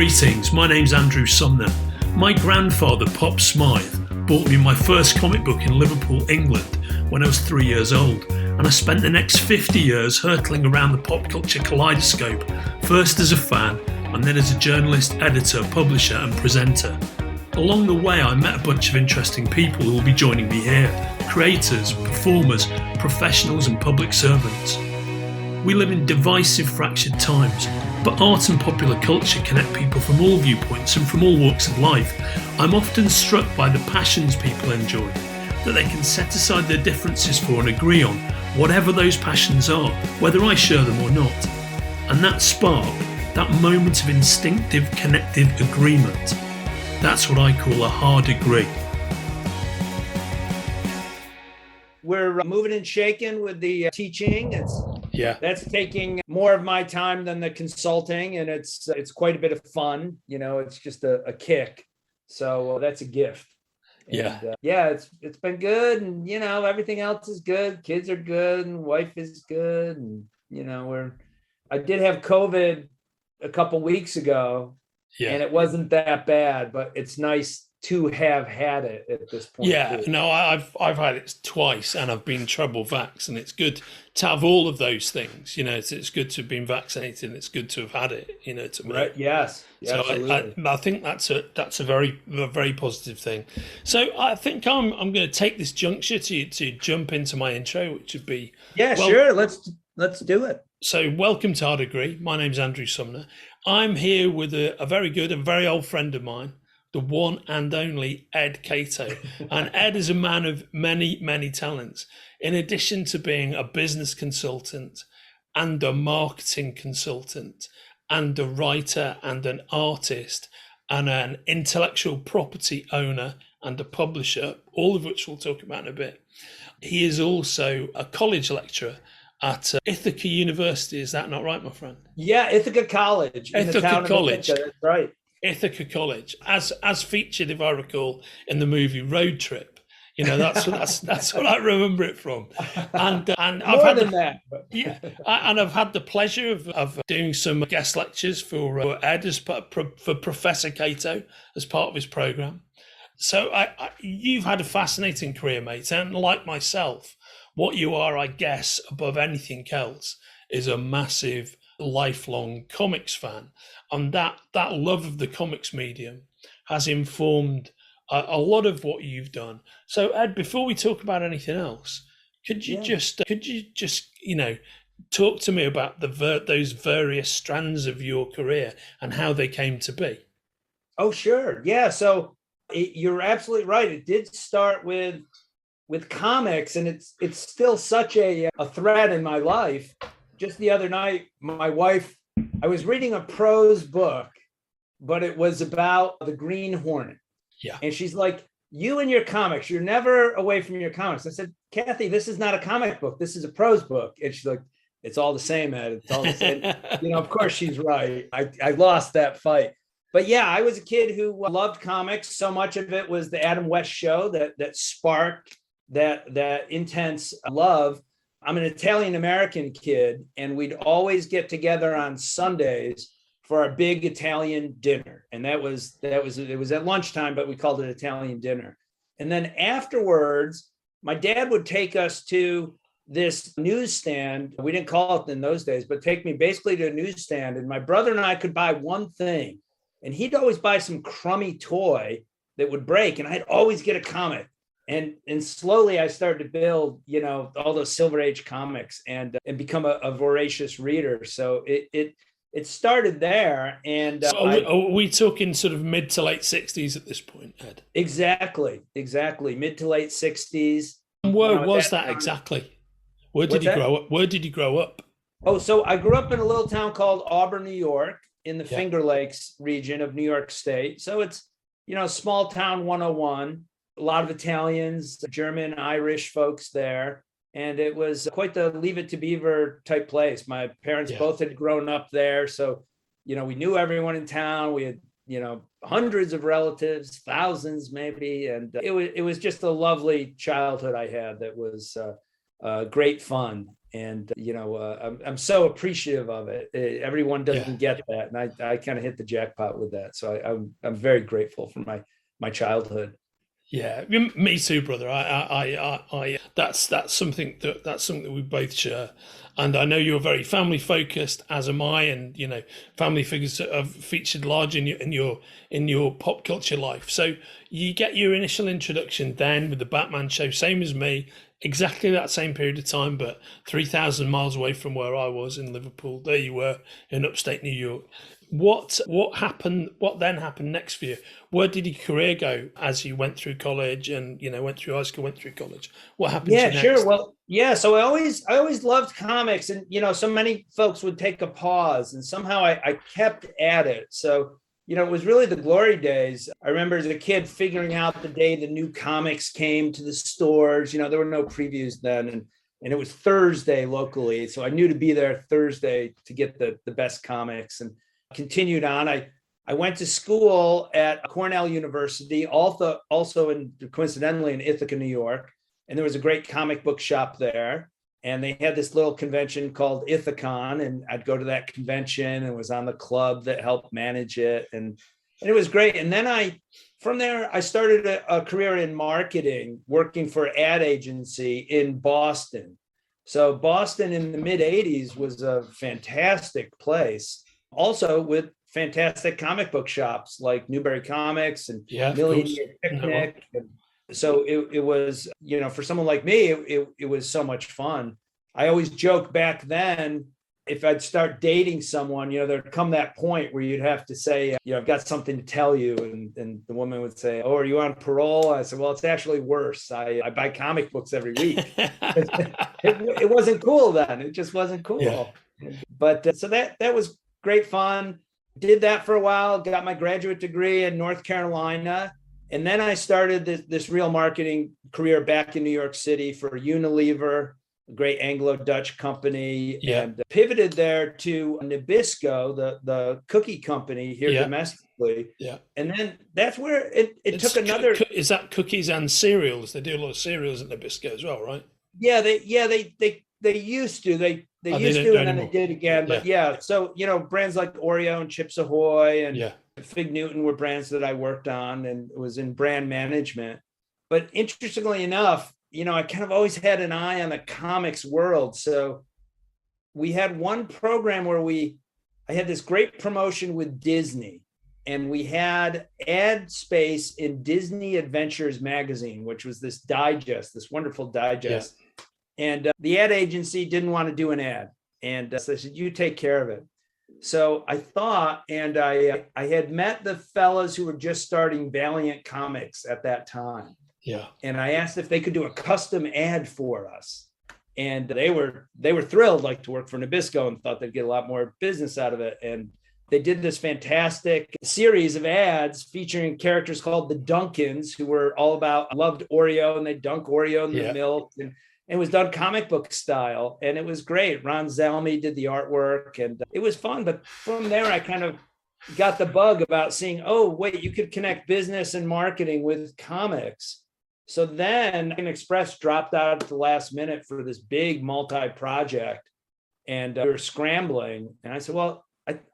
Greetings, my name's Andrew Sumner. My grandfather, Pop Smythe, bought me my first comic book in Liverpool, England, when I was 3 years old, and I spent the next 50 years hurtling around the pop culture kaleidoscope, first as a fan, and then as a journalist, editor, publisher and presenter. Along the way, I met a bunch of interesting people who will be joining me here, creators, performers, professionals and public servants. We live in divisive, fractured times, but art and popular culture connect people from all viewpoints and from all walks of life. I'm often struck by the passions people enjoy, that they can set aside their differences for and agree on whatever those passions are, whether I share them or not. And that spark, that moment of instinctive, connective agreement, that's what I call a hard agree. We're moving and shaking with the teaching. That's taking more of my time than the consulting, and it's quite a bit of fun. You know, it's just a kick. So that's a gift. And, it's been good, and you know, everything else is good. Kids are good, and wife is good, and you know, I did have COVID a couple weeks ago, and it wasn't that bad, but it's nice to have had it at this point. I've had it twice, and I've been treble vax, and it's good to have all of those things. You know, it's good to have been vaccinated, and it's good to have had it. You know, to me. Right? Yes. So I think that's a very positive thing. So I think I'm going to take this juncture to jump into my intro, which would be sure. Let's do it. So welcome to Hard Agree. My name's Andrew Sumner. I'm here with a very old friend of mine, the one and only Ed Catto. And Ed is a man of many, many talents. In addition to being a business consultant and a marketing consultant and a writer and an artist and an intellectual property owner and a publisher, all of which we'll talk about in a bit. He is also a college lecturer at Ithaca University. Is that not right, my friend? Yeah, Ithaca College. Ithaca College. That's right. Ithaca College, as featured, if I recall, in the movie Road Trip. You know, that's what I remember it from. And I've had the pleasure of doing some guest lectures for Ed for Professor Catto as part of his program. So you've had a fascinating career, mate, and like myself, what you are, I guess, above anything else, is a massive, lifelong comics fan. And that love of the comics medium has informed a lot of what you've done. So Ed, before we talk about anything else, could you just talk to me about those various strands of your career and how they came to be? Oh, sure. Yeah. So you're absolutely right. It did start with comics, and it's still such a thread in my life. Just the other night, my wife, I was reading a prose book, but it was about the Green Hornet. Yeah. And she's like, you and your comics, you're never away from your comics. I said, Kathy, this is not a comic book. This is a prose book. And she's like, it's all the same, Ed. It's all the same. You know, of course she's right. I lost that fight. But yeah, I was a kid who loved comics. So much of it was the Adam West show that sparked that intense love. I'm an Italian-American kid, and we'd always get together on Sundays for a big Italian dinner. And it was at lunchtime, but we called it Italian dinner. And then afterwards, my dad would take us to this newsstand. We didn't call it in those days, but take me basically to a newsstand. And my brother and I could buy one thing, and he'd always buy some crummy toy that would break, and I'd always get a comic. And slowly I started to build, you know, all those Silver Age comics and become a voracious reader. So it started there. And are we talking sort of mid to late 60s at this point, Ed? Exactly. Mid to late 60s. And where was that exactly? Where did you grow up? Oh, so I grew up in a little town called Auburn, New York, in the Finger Lakes region of New York State. So it's, you know, small town 101. A lot of Italians, German, Irish folks there. And it was quite the Leave It to Beaver type place. My parents both had grown up there. So, you know, we knew everyone in town. We had, you know, hundreds of relatives, thousands maybe. And it was just a lovely childhood I had that was great fun. And, I'm so appreciative of it. Everyone doesn't get that. And I kind of hit the jackpot with that. So I'm very grateful for my childhood. Yeah, me too, brother. That's something that we both share, and I know you're very family focused, as am I, and family figures have featured large in your pop culture life. So you get your initial introduction then with the Batman show, same as me, exactly that same period of time, but 3,000 miles away from where I was in Liverpool. There you were in upstate New York. What happened? What then happened next for you? Where did your career go as you went through college and went through high school, went through college? What happened? Yeah, to you sure. next? Well, yeah. So I always loved comics, and so many folks would take a pause, and somehow I kept at it. So it was really the glory days. I remember as a kid figuring out the day the new comics came to the stores. There were no previews then, and it was Thursday locally, so I knew to be there Thursday to get the best comics. And continued on. I went to school at Cornell University, also coincidentally in Ithaca, New York, and there was a great comic book shop there. And they had this little convention called Ithacon, and I'd go to that convention and was on the club that helped manage it, and it was great. And then from there I started a career in marketing, working for an ad agency in Boston. So Boston in the mid '80s was a fantastic place. Also with fantastic comic book shops like Newbury Comics and Million Year Picnic. And so it was, for someone like me, it was so much fun. I always joke back then, if I'd start dating someone, there'd come that point where you'd have to say, I've got something to tell you. And the woman would say, oh, are you on parole? I said, well, it's actually worse. I buy comic books every week. It wasn't cool then. It just wasn't cool. Yeah. But so that was great fun. Did that for a while, got my graduate degree in North Carolina. And then I started this real marketing career back in New York City for Unilever, a great Anglo-Dutch company, and pivoted there to Nabisco, the cookie company here domestically. Yeah. And then that's where it took another. Is that cookies and cereals? They do a lot of cereals at Nabisco as well, right? Yeah, they used to. They used to, and then they did again. But so brands like Oreo and Chips Ahoy and Fig Newton were brands that I worked on and was in brand management. But interestingly enough, I kind of always had an eye on the comics world. So we had one program where I had this great promotion with Disney, and we had ad space in Disney Adventures magazine, which was this wonderful digest. Yeah. And the ad agency didn't want to do an ad. And so I said, you take care of it. So I thought, and I had met the fellas who were just starting Valiant Comics at that time. Yeah. And I asked if they could do a custom ad for us. And they were thrilled, like, to work for Nabisco, and thought they'd get a lot more business out of it. And they did this fantastic series of ads featuring characters called the Duncans, who were all about loved Oreo, and they dunk Oreo in the milk. And it was done comic book style, and it was great. Ron Zelmy did the artwork, and it was fun. But from there, I kind of got the bug about seeing, oh, wait, you could connect business and marketing with comics. So then Express dropped out at the last minute for this big multi-project, and we were scrambling. And I said, well,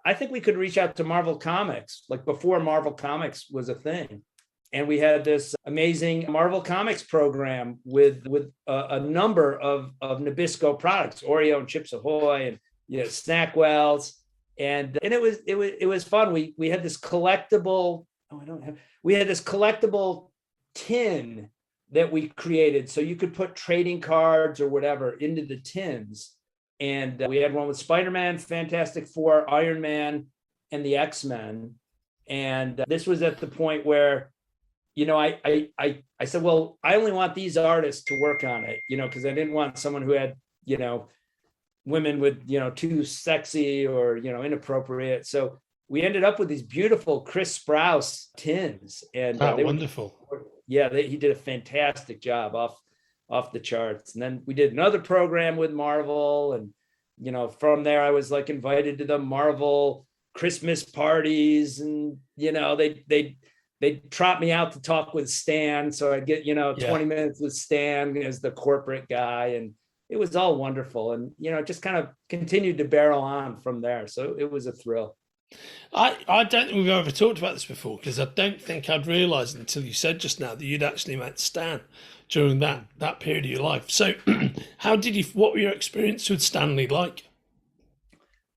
I think we could reach out to Marvel Comics, like before Marvel Comics was a thing. And we had this amazing Marvel Comics program with a number of Nabisco products, Oreo and Chips Ahoy and Snackwells, and it was fun. We had this collectible. We had this collectible tin that we created, so you could put trading cards or whatever into the tins. And we had one with Spider-Man, Fantastic Four, Iron Man, and the X-Men. And this was at the point where, I said, well, I only want these artists to work on it, because I didn't want someone who had, women with, too sexy or, inappropriate. So we ended up with these beautiful Chris Sprouse tins. And they wonderful. He did a fantastic job off the charts. And then we did another program with Marvel. And, from there, I was like invited to the Marvel Christmas parties, and, they'd trot me out to talk with Stan. So I'd get, 20 minutes with Stan as the corporate guy. And it was all wonderful. And, it just kind of continued to barrel on from there. So it was a thrill. I don't think we've ever talked about this before, because I don't think I'd realised until you said just now that you'd actually met Stan during that period of your life. So what were your experiences with Stanley like?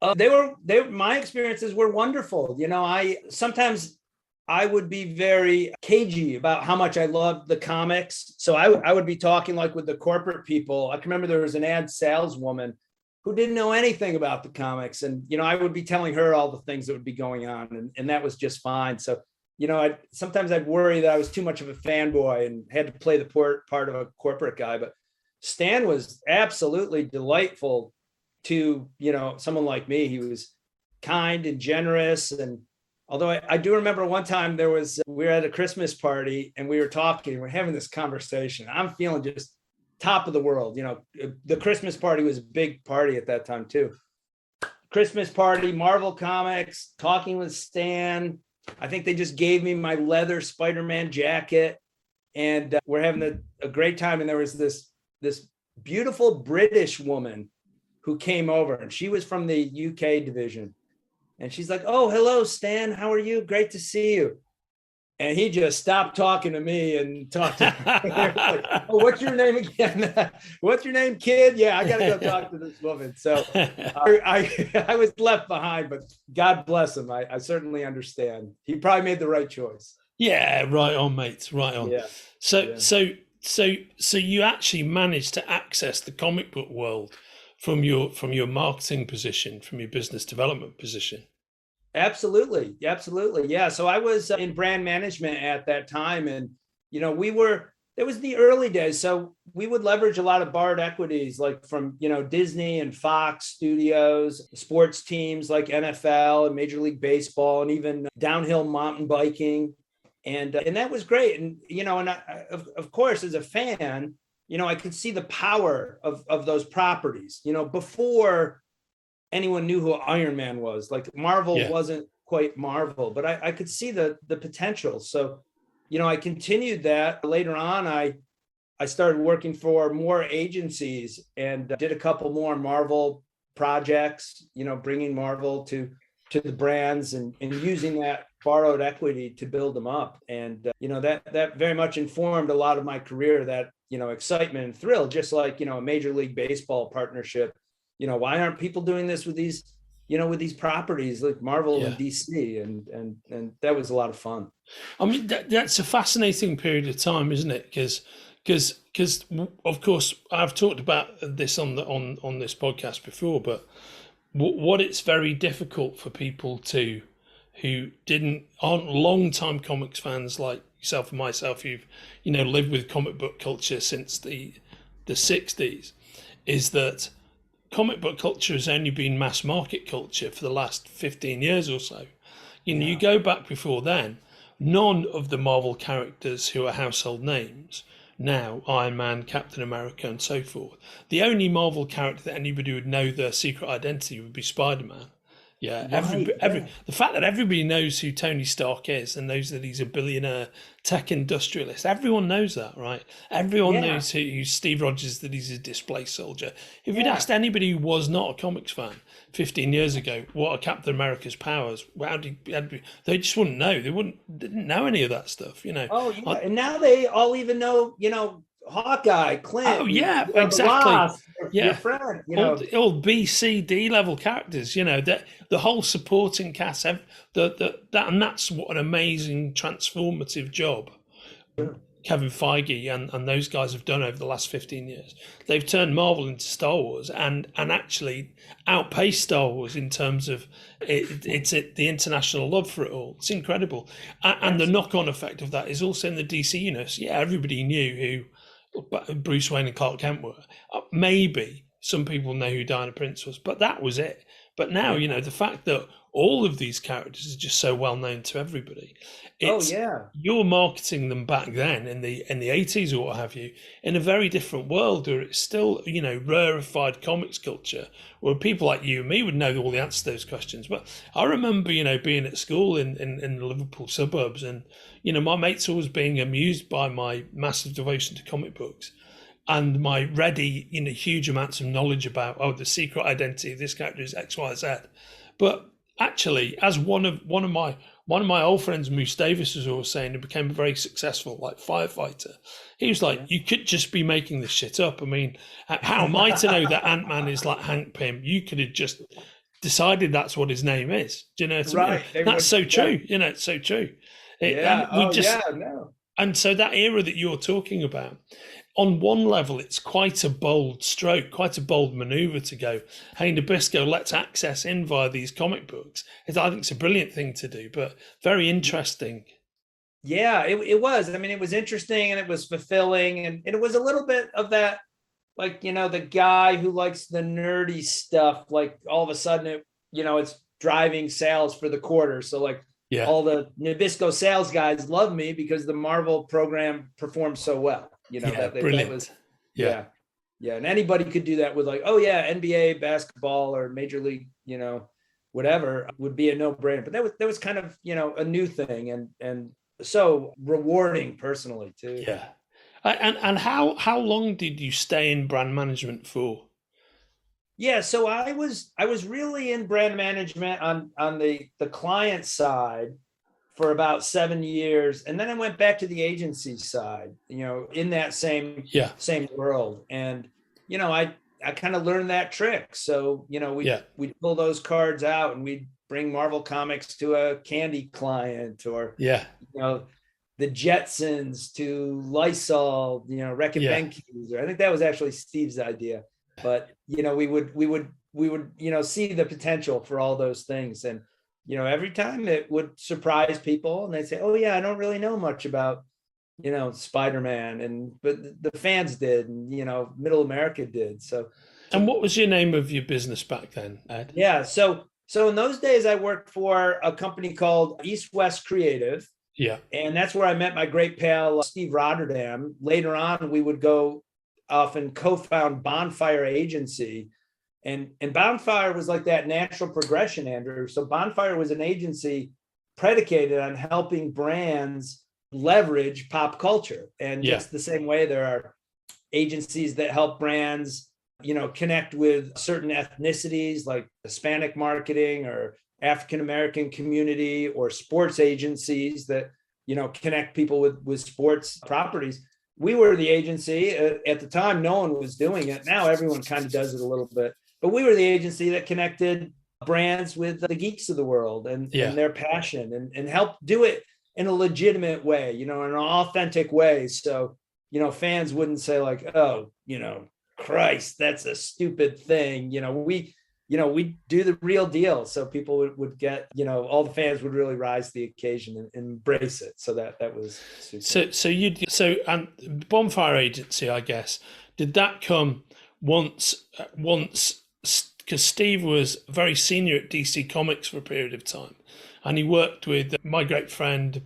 My experiences were wonderful. Sometimes I would be very cagey about how much I loved the comics. So I would be talking like with the corporate people. I can remember there was an ad saleswoman who didn't know anything about the comics. And, I would be telling her all the things that would be going on, and that was just fine. So, sometimes I'd worry that I was too much of a fanboy and had to play the part of a corporate guy. But Stan was absolutely delightful to, someone like me. He was kind and generous. And although I do remember one time we were at a Christmas party and we were talking, we're having this conversation. I'm feeling just top of the world. The Christmas party was a big party at that time too. Christmas party, Marvel Comics, talking with Stan. I think they just gave me my leather Spider-Man jacket, and we're having a great time. And there was this beautiful British woman who came over, and she was from the UK division. And she's like, "Oh, hello, Stan. How are you? Great to see you." And he just stopped talking to me and talked to me. Like, "Oh, what's your name again? What's your name, kid? Yeah, I got to go talk to this woman." So I was left behind, but God bless him. I certainly understand. He probably made the right choice. Yeah, right on, mate. Right on. Yeah. So you actually managed to access the comic book world from your marketing position, from your business development position. Absolutely. Yeah. So I was in brand management at that time, and, it was the early days. So we would leverage a lot of borrowed equities, like from, Disney and Fox Studios, sports teams like NFL and Major League Baseball, and even downhill mountain biking. And that was great. And, of course, as a fan, I could see the power of those properties, before anyone knew who Iron Man was. Like Marvel wasn't quite Marvel, but I could see the potential. So, I continued that. Later on, I started working for more agencies and did a couple more Marvel projects, bringing Marvel to the brands and using that borrowed equity to build them up. And, that very much informed a lot of my career, that, excitement and thrill, just like, a Major League Baseball partnership. Why aren't people doing this with these, with these properties like Marvel and DC? And that was a lot of fun. I mean, that's a fascinating period of time, isn't it? Because of course I've talked about this on this podcast before, but what it's very difficult for people who aren't long-time comics fans like yourself and myself, who've lived with comic book culture since the 60s, is that comic book culture has only been mass market culture for the last 15 years or so. You go back before then, none of the Marvel characters who are household names now, Iron Man, Captain America, and so forth, the only Marvel character that anybody would know their secret identity would be Spider-Man. Yeah, the fact that everybody knows who Tony Stark is and knows that he's a billionaire tech industrialist, everyone knows that, right? Everyone knows who Steve Rogers, that he's a displaced soldier. If you'd asked anybody who was not a comics fan 15 years ago what are Captain America's powers, they just wouldn't know. They didn't know any of that stuff, Oh, yeah. And now they all even know, Hawkeye, Clint. Oh yeah, exactly. Your friend, all B, C, D level characters. The whole supporting cast. And that's what an amazing transformative job Kevin Feige and those guys have done over the last 15 years. They've turned Marvel into Star Wars and actually outpaced Star Wars in terms of the international love for it all. It's incredible, and the knock-on effect of that is also in the DC universe. Yeah, everybody knew who Bruce Wayne and Clark Kent were. Maybe some people know who Diana Prince was, but that was it. But now, the fact that all of these characters are just so well known to everybody. You're marketing them back then in the 80s or what have you, in a very different world where it's still, rarefied comics culture, where people like you and me would know all the answers to those questions. But I remember, being at school in the Liverpool suburbs, and, my mates always being amused by my massive devotion to comic books. and my ready, huge amounts of knowledge about, the secret identity of this character is X, Y, Z. But actually, as one of my old friends, Moose Davis, was always saying, who became a very successful firefighter, he was like, you could just be making this shit up. I mean, how am I to know that Ant-Man is like Hank Pym? You could have just decided that's what his name is. Do you know what I mean? That's so true. It's so true. And so that era that you're talking about, on one level, it's quite a bold stroke, quite a bold maneuver to go, hey, Nabisco, let's access in via these comic books. I think it's a brilliant thing to do, but very interesting. Yeah, it was. I mean, it was interesting and it was fulfilling. And it was a little bit of that, like, the guy who likes the nerdy stuff, like all of a sudden, it's driving sales for the quarter. So like all the Nabisco sales guys love me because the Marvel program performed so well. Brilliant. And anybody could do that with like, NBA basketball or Major League, whatever would be a no-brainer. But that was kind of, a new thing and so rewarding personally too. Yeah. And how long did you stay in brand management for? Yeah, so I was really in brand management on the client side for about 7 years, and then I went back to the agency side, in that same world, and I kind of learned that trick. So we'd pull those cards out and we'd bring Marvel Comics to a candy client, or the Jetsons to Lysol, Rec and Benke's, or I think that was actually Steve's idea. But we would see the potential for all those things, and every time it would surprise people, and they'd say, "Oh yeah, I don't really know much about Spider-Man," but the fans did, and Middle America did. So, and what was your name of your business back then, Ed? Yeah, so in those days, I worked for a company called East West Creative. Yeah, and that's where I met my great pal Steve Rotterdam. Later on, we would go off and co-found Bonfire Agency. And Bonfire was like that natural progression, Andrew. So Bonfire was an agency predicated on helping brands leverage pop culture. And just the same way there are agencies that help brands, connect with certain ethnicities like Hispanic marketing or African-American community, or sports agencies that, connect people with sports properties. We were the agency at the time. No one was doing it. Now everyone kind of does it a little bit. But we were the agency that connected brands with the geeks of the world and their passion and helped do it in a legitimate way, in an authentic way. So, fans wouldn't say like, oh, Christ, that's a stupid thing. We do the real deal. So people would get, all the fans would really rise to the occasion and embrace it. So that was super. And Bonfire Agency, I guess, did that come once, because Steve was very senior at DC Comics for a period of time, and he worked with my great friend,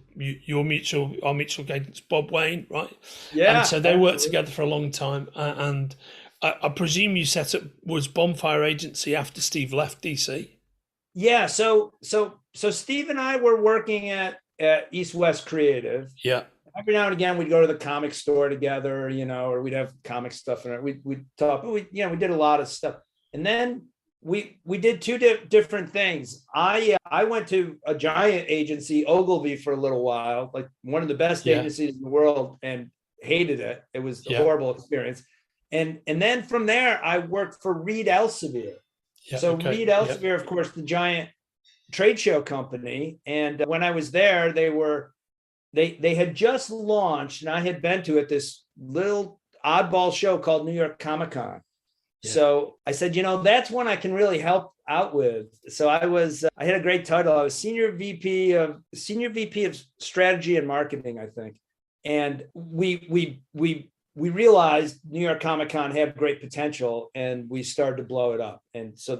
our mutual acquaintance, Bob Wayne, right? Yeah. And so they worked together for a long time, and I presume you set up was Bonfire Agency after Steve left DC. Yeah. So Steve and I were working at East West Creative. Yeah. Every now and again, we'd go to the comic store together, or we'd have comic stuff in it. We'd talk, but we did a lot of stuff. And then we did two different things. I went to a giant agency, Ogilvy, for a little while, like one of the best agencies in the world, and hated it. It was a horrible experience. And then from there, I worked for Reed Elsevier. Reed Elsevier, of course, the giant trade show company. And when I was there, they had just launched, and I had been to it, this little oddball show called New York Comic Con. Yeah. So I said, that's one I can really help out with. So I had a great title. I was senior VP of strategy and marketing, I think. And we realized New York Comic Con had great potential, and we started to blow it up. And so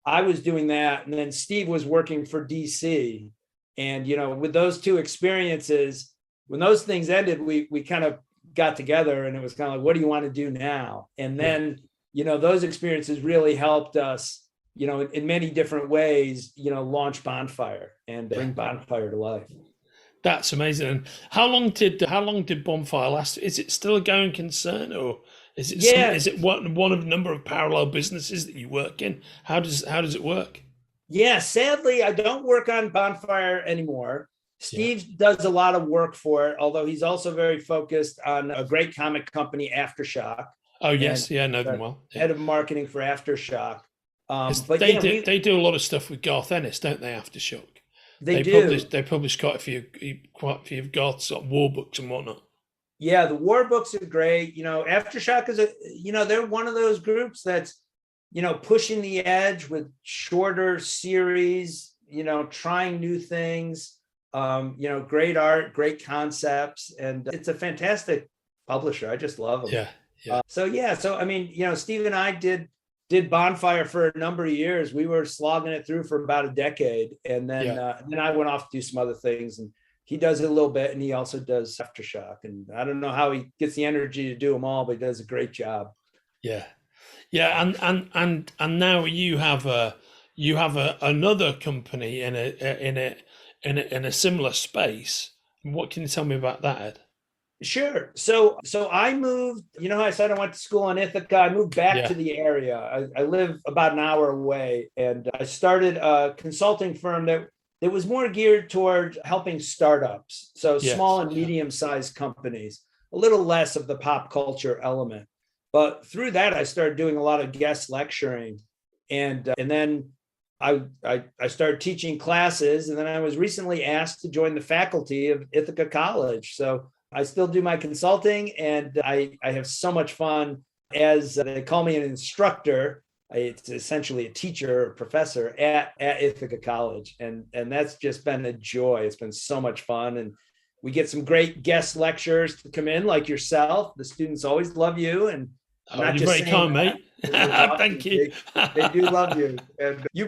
I was doing that. And then Steve was working for DC. And, with those two experiences, when those things ended, we kind of got together, and it was kind of like, what do you want to do now? And then, those experiences really helped us, in many different ways, launch Bonfire and bring Bonfire to life. That's amazing. And how long did Bonfire last? Is it still a going concern, or is it Yeah, is it one of a number of parallel businesses that you work in? How does it work? yeah. Sadly, I don't work on Bonfire anymore. Yeah. Steve does a lot of work for it, although he's also very focused on a great comic company, Aftershock, Oh and yes, yeah, I know them the well. Yeah. head of marketing for Aftershock. 'Cause But they yeah, do a lot of stuff with Garth Ennis, don't they? Aftershock. they do. They publish quite a few of Garth's war books and whatnot. Yeah, the war books are great. Aftershock is they're one of those groups that's, pushing the edge with shorter series, trying new things, great art, great concepts. And it's a fantastic publisher. I just love them. Yeah, yeah, So I mean, Steve and I did Bonfire for a number of years. We were slogging it through for about a decade. And then, yeah, then I went off to do some other things, and he does it a little bit, and he also does Aftershock. And I don't know how he gets the energy to do them all, but he does a great job. yeah, yeah. And now you have another company in a similar space. What can you tell me about that, Ed? Sure. So I moved, how I said I went to school in Ithaca. I moved back Yeah, to the area. I live about an hour away, and I started a consulting firm that was more geared toward helping startups. So small yes, and yeah, medium-sized companies, a little less of the pop culture element. But through that, I started doing a lot of guest lecturing. And then I started teaching classes, and then I was recently asked to join the faculty of Ithaca College. So I still do my consulting, and I have so much fun. As they call me an instructor, it's essentially a teacher or professor at Ithaca College. And that's just been a joy. It's been so much fun. And we get some great guest lecturers to come in, like yourself. The students always love you. And I'm oh, not you're just very saying kind, that. mate. It's awesome. Thank you. They do love you. And you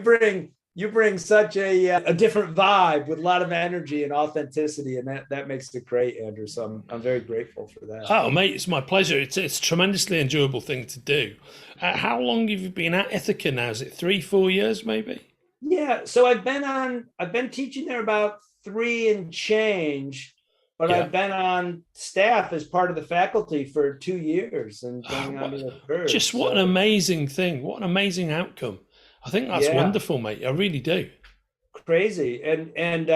bring such a different vibe with a lot of energy and authenticity, and that makes it great, Andrew. So I'm very grateful for that. Oh, mate, it's my pleasure. It's a tremendously enjoyable thing to do. How long have you been at Ithaca now? Is it 3-4 years, maybe? Yeah, so I've been teaching there about 3 and change, but Yeah. I've been on staff as part of the faculty for 2 years and going on to the third. Just what an amazing thing. What an amazing outcome. I think that's Yeah, wonderful, mate. I really do. crazy. And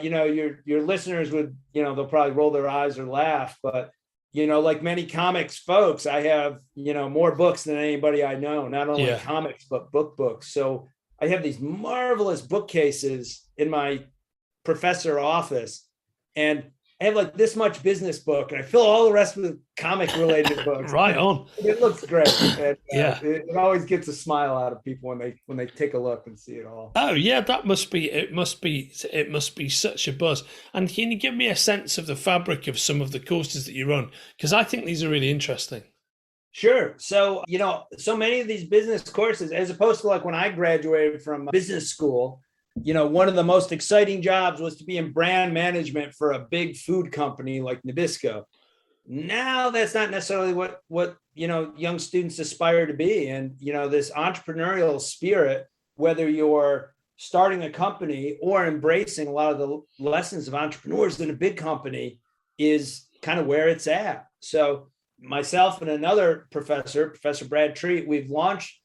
your listeners would, they'll probably roll their eyes or laugh, but like many comics folks, I have, more books than anybody I know, not only Yeah. comics, but books. So I have these marvelous bookcases in my professor office, and I have like this much business book, and I fill all the rest with comic related books. Right on. It looks great. And, Yeah. it always gets a smile out of people when they take a look and see it all. Oh yeah, that must be it must be such a buzz. And can you give me a sense of the fabric of some of the courses that you run? Because I think these are really interesting. Sure. So, so many of these business courses, as opposed to like when I graduated from business school, one of the most exciting jobs was to be in brand management for a big food company like Nabisco. Now that's not necessarily what young students aspire to be. And this entrepreneurial spirit, whether you're starting a company or embracing a lot of the lessons of entrepreneurs in a big company, is kind of where it's at. So myself and another professor, Professor Brad Treat, we've launched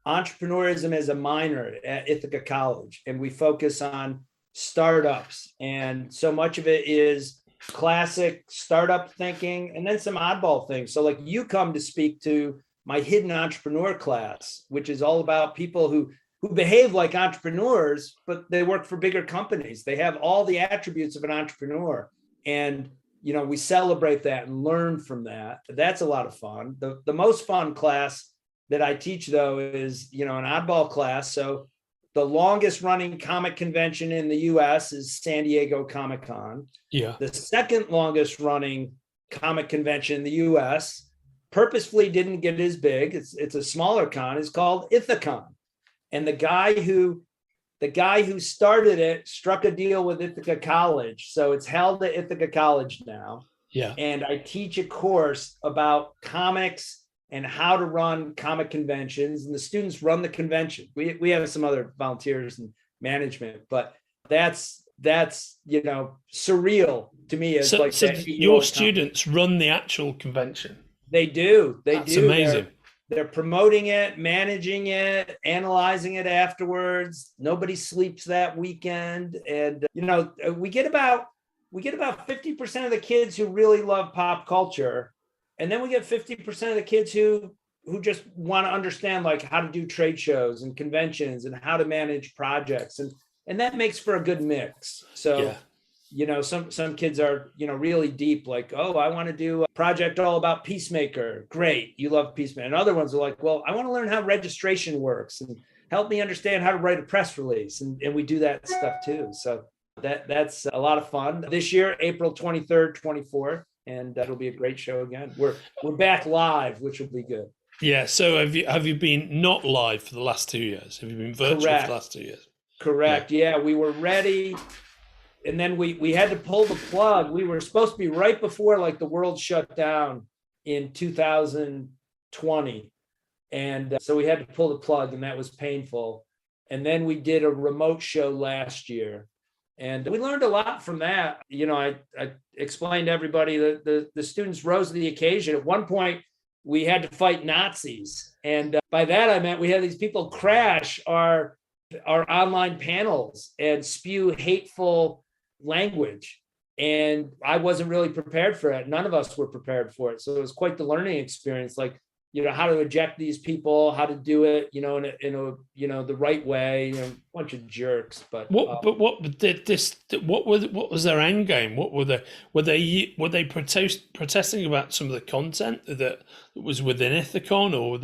entrepreneurism as a minor at Ithaca College, and we focus on startups. And so much of it is classic startup thinking, and then some oddball things. So like you come to speak to my hidden entrepreneur class, which is all about people who behave like entrepreneurs, but they work for bigger companies. They have all the attributes of an entrepreneur. And we celebrate that and learn from that. That's a lot of fun. The most fun class that I teach, though, is an oddball class. So the longest running comic convention in the US is San Diego Comic-Con. Yeah. The second longest running comic convention in the US purposefully didn't get as big. It's a smaller con. It's called Ithacon. And the guy who started it struck a deal with Ithaca College. So it's held at Ithaca College now. Yeah. And I teach a course about comics and how to run comic conventions, and the students run the convention. We have some other volunteers and management, but that's that's, surreal to me as So, like so that your students run the actual convention. They do. That's amazing. They're promoting it, managing it, analyzing it afterwards. Nobody sleeps that weekend. And, we get about 50% of the kids who really love pop culture. And then we get 50% of the kids who just want to understand like how to do trade shows and conventions and how to manage projects. And that makes for a good mix. So, some kids are, really deep, like, oh, I want to do a project all about Peacemaker. Great. You love Peacemaker. And other ones are like, well, I want to learn how registration works and help me understand how to write a press release. And we do that stuff too. So that's a lot of fun. This year, April 23rd, 24th, and that'll be a great show again. We're back live, which will be good. Yeah. So have you been not live for the last 2 years? Have you been virtual for the last 2 years? Correct. Yeah, we were ready. And then we had to pull the plug. We were supposed to be right before like the world shut down in 2020. And so we had to pull the plug, and that was painful. And then we did a remote show last year. And we learned a lot from that. I explained to everybody that the students rose to the occasion. At one point, we had to fight Nazis. And by that, I meant we had these people crash our online panels and spew hateful language. And I wasn't really prepared for it. None of us were prepared for it. So it was quite the learning experience, like, how to eject these people, how to do it, in a the right way, a bunch of jerks. But what was their end game? What were they protesting about some of the content that was within Ithacon, or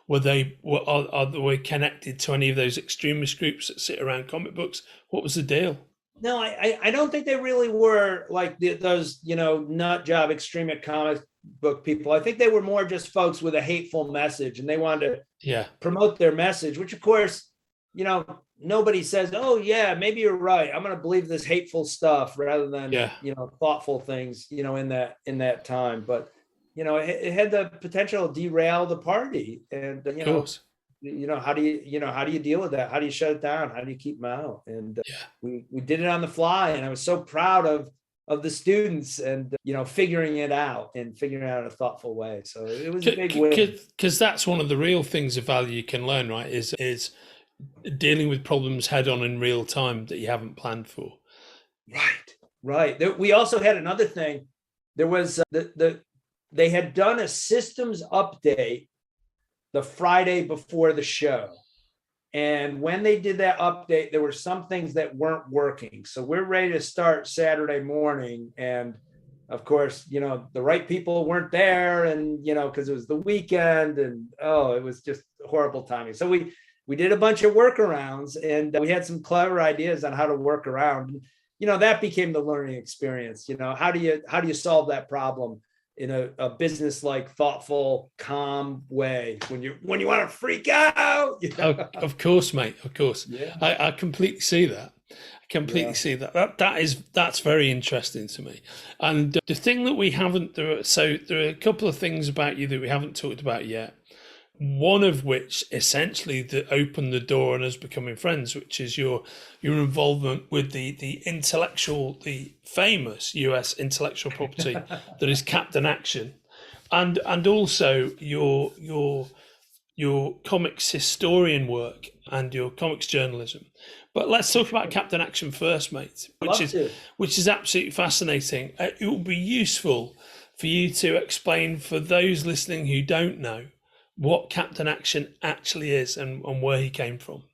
were they connected to any of those extremist groups that sit around comic books? What was the deal? No, I don't think they really were like those, nut job extremist comic book people. I think they were more just folks with a hateful message, and they wanted to promote their message, which of course, nobody says, oh yeah, maybe you're right, I'm going to believe this hateful stuff rather than, thoughtful things, in that time. But, it had the potential to derail the party. And, of course. How do you deal with that? How do you shut it down? How do you keep them out? And we did it on the fly, and I was so proud of the students and, figuring it out in a thoughtful way. So it was a big win. Because that's one of the real things of value you can learn, right? Is dealing with problems head on in real time that you haven't planned for. Right. We also had another thing. There was they had done a systems update the Friday before the show. And when they did that update, there were some things that weren't working. So we're ready to start Saturday morning. And of course, the right people weren't there, and, because it was the weekend, and, it was just horrible timing. So we did a bunch of workarounds, and we had some clever ideas on how to work around. That became the learning experience. How do you solve that problem in a business-like, thoughtful, calm way when you want to freak out? Of course, mate. Of course. Yeah. I completely see that. See that. That's very interesting to me. And the thing that we haven't, there are a couple of things about you that we haven't talked about yet. One of which essentially that opened the door on us becoming friends, which is your involvement with the famous US intellectual property that is Captain Action, and also your comics historian work and your comics journalism. But let's talk about Captain Action first, mate, which is absolutely fascinating. It will be useful for you to explain for those listening who don't know what Captain Action actually is and where he came from.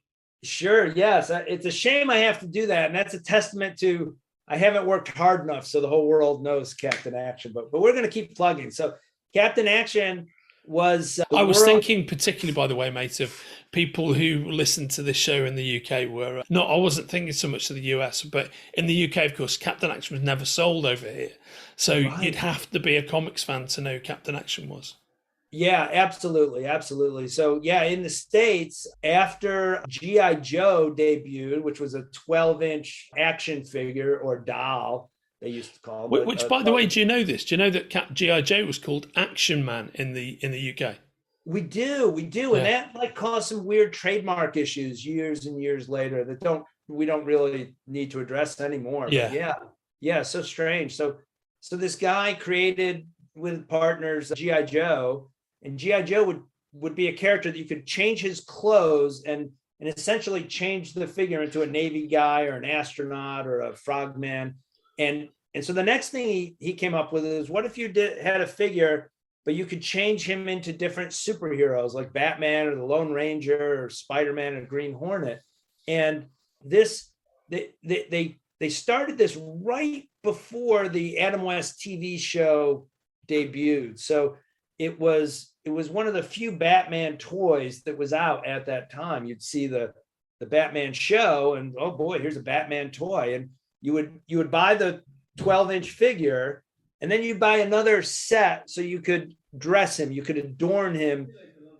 Sure, yes. It's a shame I have to do that. And that's a testament to I haven't worked hard enough so the whole world knows Captain Action. But we're going to keep plugging. So Captain Action was... I was thinking particularly, by the way, mate, of people who listened to this show in the UK were... I wasn't thinking so much of the US, but in the UK, of course, Captain Action was never sold over here. So you'd have to be a comics fan to know who Captain Action was. Yeah, absolutely. So in the States, after G.I. Joe debuted, which was a 12-inch action figure or doll, they used to call it. Which, by the way, do you know this? Do you know that G.I. Joe was called Action Man in the UK? We do. Yeah. And that caused some weird trademark issues years and years later that don't we don't really need to address anymore. Yeah. But yeah, so strange. So this guy created with partners G.I. Joe, and G.I. Joe would be a character that you could change his clothes and essentially change the figure into a Navy guy or an astronaut or a frogman. And so the next thing he came up with is, what if you had a figure, but you could change him into different superheroes like Batman or the Lone Ranger or Spider-Man or Green Hornet. And this, they started this right before the Adam West TV show debuted. So it was one of the few Batman toys that was out at that time. You'd see the Batman show and, oh boy, here's a Batman toy. And you would buy the 12-inch figure, and then you buy another set so you could dress him, you could adorn him,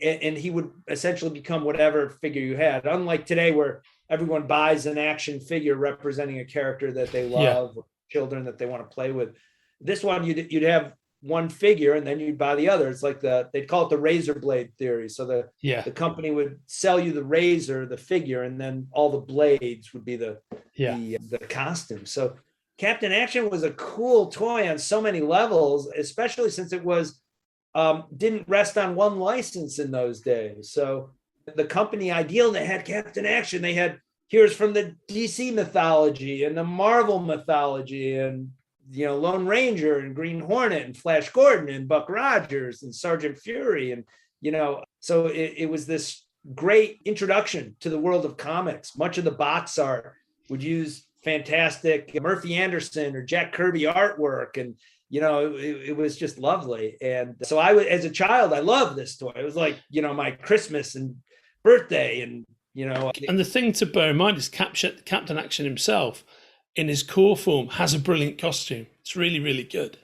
and he would essentially become whatever figure you had. Unlike today, where everyone buys an action figure representing a character that they love, or children that they want to play with. This one, you'd have one figure and then you'd buy the other. It's like they'd call it the razor blade theory. So the company would sell you the razor, the figure, and then all the blades would be the costume. So Captain Action was a cool toy on so many levels, especially since it was didn't rest on one license in those days. So the company Ideal that had Captain Action, they had heroes from the DC mythology and the Marvel mythology, and Lone Ranger and Green Hornet and Flash Gordon and Buck Rogers and Sergeant Fury, and so it was this great introduction to the world of comics. Much of the box art would use fantastic Murphy Anderson or Jack Kirby artwork, and it was just lovely. And so as a child, I loved this toy. It was like my Christmas and birthday, and And the thing to bear in mind is Captain Action himself, in his core form, has a brilliant costume. It's really, really good.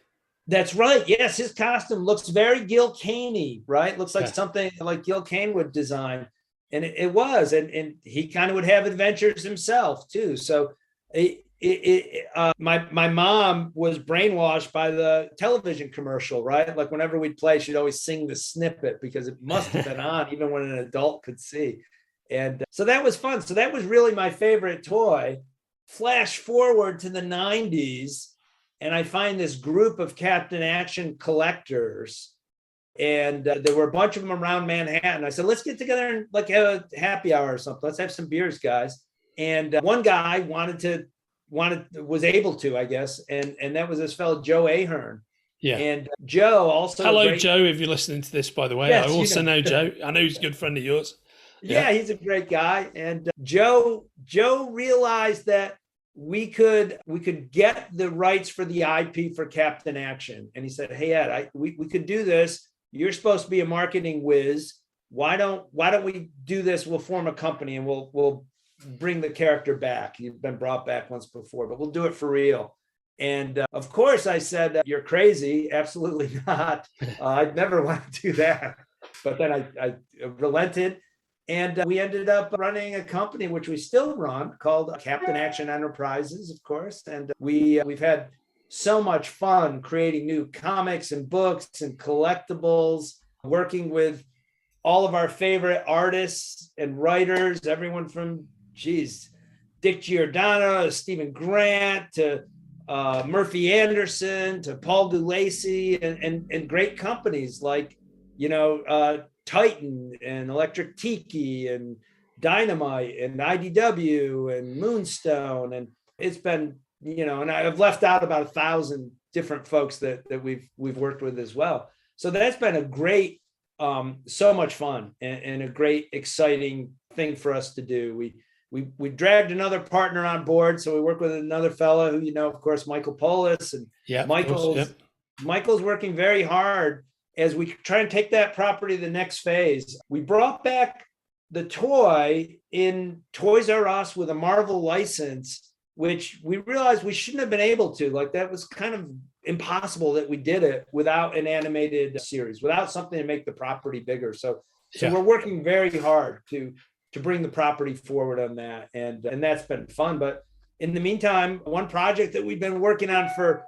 That's right. Yes, his costume looks very Gil Kane-y, right? Looks like something like Gil Kane would design. And it was. And he kind of would have adventures himself, too. So my mom was brainwashed by the television commercial, right? Like whenever we'd play, she'd always sing the snippet because it must have been on even when an adult could see. And so that was fun. So that was really my favorite toy. Flash forward to the 90s, and I find this group of Captain Action collectors, and there were a bunch of them around Manhattan. I said, let's get together and like have a happy hour or something. Let's have some beers, guys. And one guy was able to, I guess, and that was this fellow Joe Ahearn. Yeah. And Joe also. Hello, Joe. If you're listening to this, by the way, yes, I also know Joe. I know he's a good friend of yours. Yeah, he's a great guy. And Joe realized that we could get the rights for the IP for Captain Action. And he said, hey, Ed, we could do this. You're supposed to be a marketing whiz. Why don't we do this? We'll form a company and we'll bring the character back. You've been brought back once before, but we'll do it for real. And of course I said, you're crazy. Absolutely not. I'd never want to do that. But then I relented. And we ended up running a company, which we still run, called Captain Action Enterprises, of course. And we've had so much fun creating new comics and books and collectibles, working with all of our favorite artists and writers, everyone from, Dick Giordano to Stephen Grant to Murphy Anderson to Paul Gulacy and great companies like, Titan and Electric Tiki and Dynamite and IDW and Moonstone. And it's been, and I've left out about 1,000 different folks that we've worked with as well. So that's been a great, so much fun and a great, exciting thing for us to do. We dragged another partner on board. So we work with another fellow who, of course, Michael Polis, and Michael's working very hard as we try and take that property to the next phase. We brought back the toy in Toys R Us with a Marvel license, which we realized we shouldn't have been able to. Like, that was kind of impossible that we did it without an animated series, without something to make the property bigger. So we're working very hard to bring the property forward on that. And that's been fun. But in the meantime, one project that we've been working on for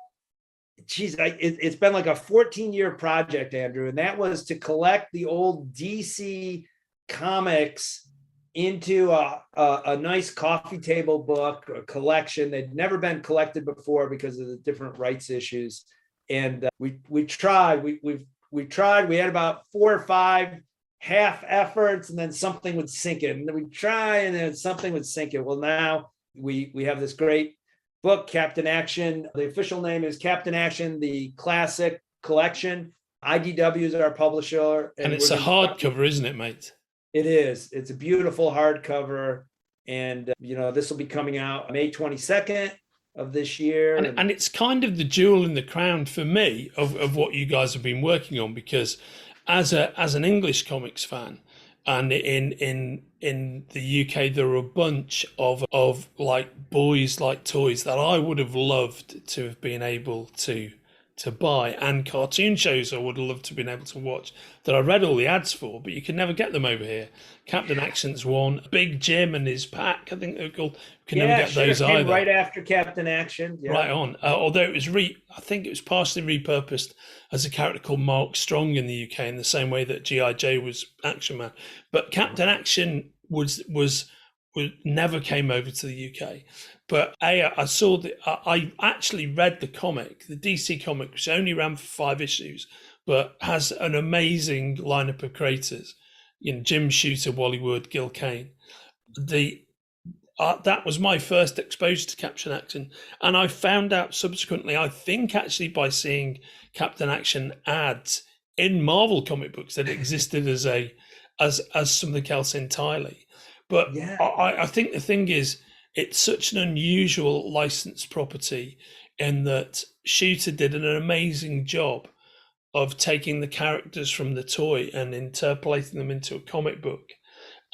it's been like a 14-year project, Andrew, and that was to collect the old DC comics into a nice coffee table book, a collection. They'd never been collected before because of the different rights issues. And we tried. We tried. We had about 4 or 5 half efforts, and then something would sink it. And then we'd try, and then something would sink it. Well, now we have this great book, Captain Action. The official name is Captain Action, the Classic Collection. IDW is our publisher. And it's a hardcover, isn't it, mate? It is. It's a beautiful hardcover. And, this will be coming out May 22nd of this year. And it's kind of the jewel in the crown for me of what you guys have been working on, because as an English comics fan, and in the UK, there are a bunch of like boys like toys that I would have loved to have been able to buy, and cartoon shows I would have loved to have been able to watch that I read all the ads for, but you can never get them over here. Captain Action's one, Big Jim and his pack, I think they're called. You can never get those either. Right after Captain Action. Yeah. Right on. Although it was I think it was partially repurposed as a character called Mark Strong in the UK, in the same way that G.I. Joe was Action Man. But Captain Action was never came over to the UK. But I actually read the comic, the DC comic, which only ran for 5 issues, but has an amazing lineup of creators. Jim Shooter, Wally Wood, Gil Kane. That was my first exposure to Captain Action, and I found out subsequently, I think actually by seeing Captain Action ads in Marvel comic books, that it existed as something else entirely. But yeah. I think the thing is, it's such an unusual licensed property in that Shooter did an amazing job of taking the characters from the toy and interpolating them into a comic book.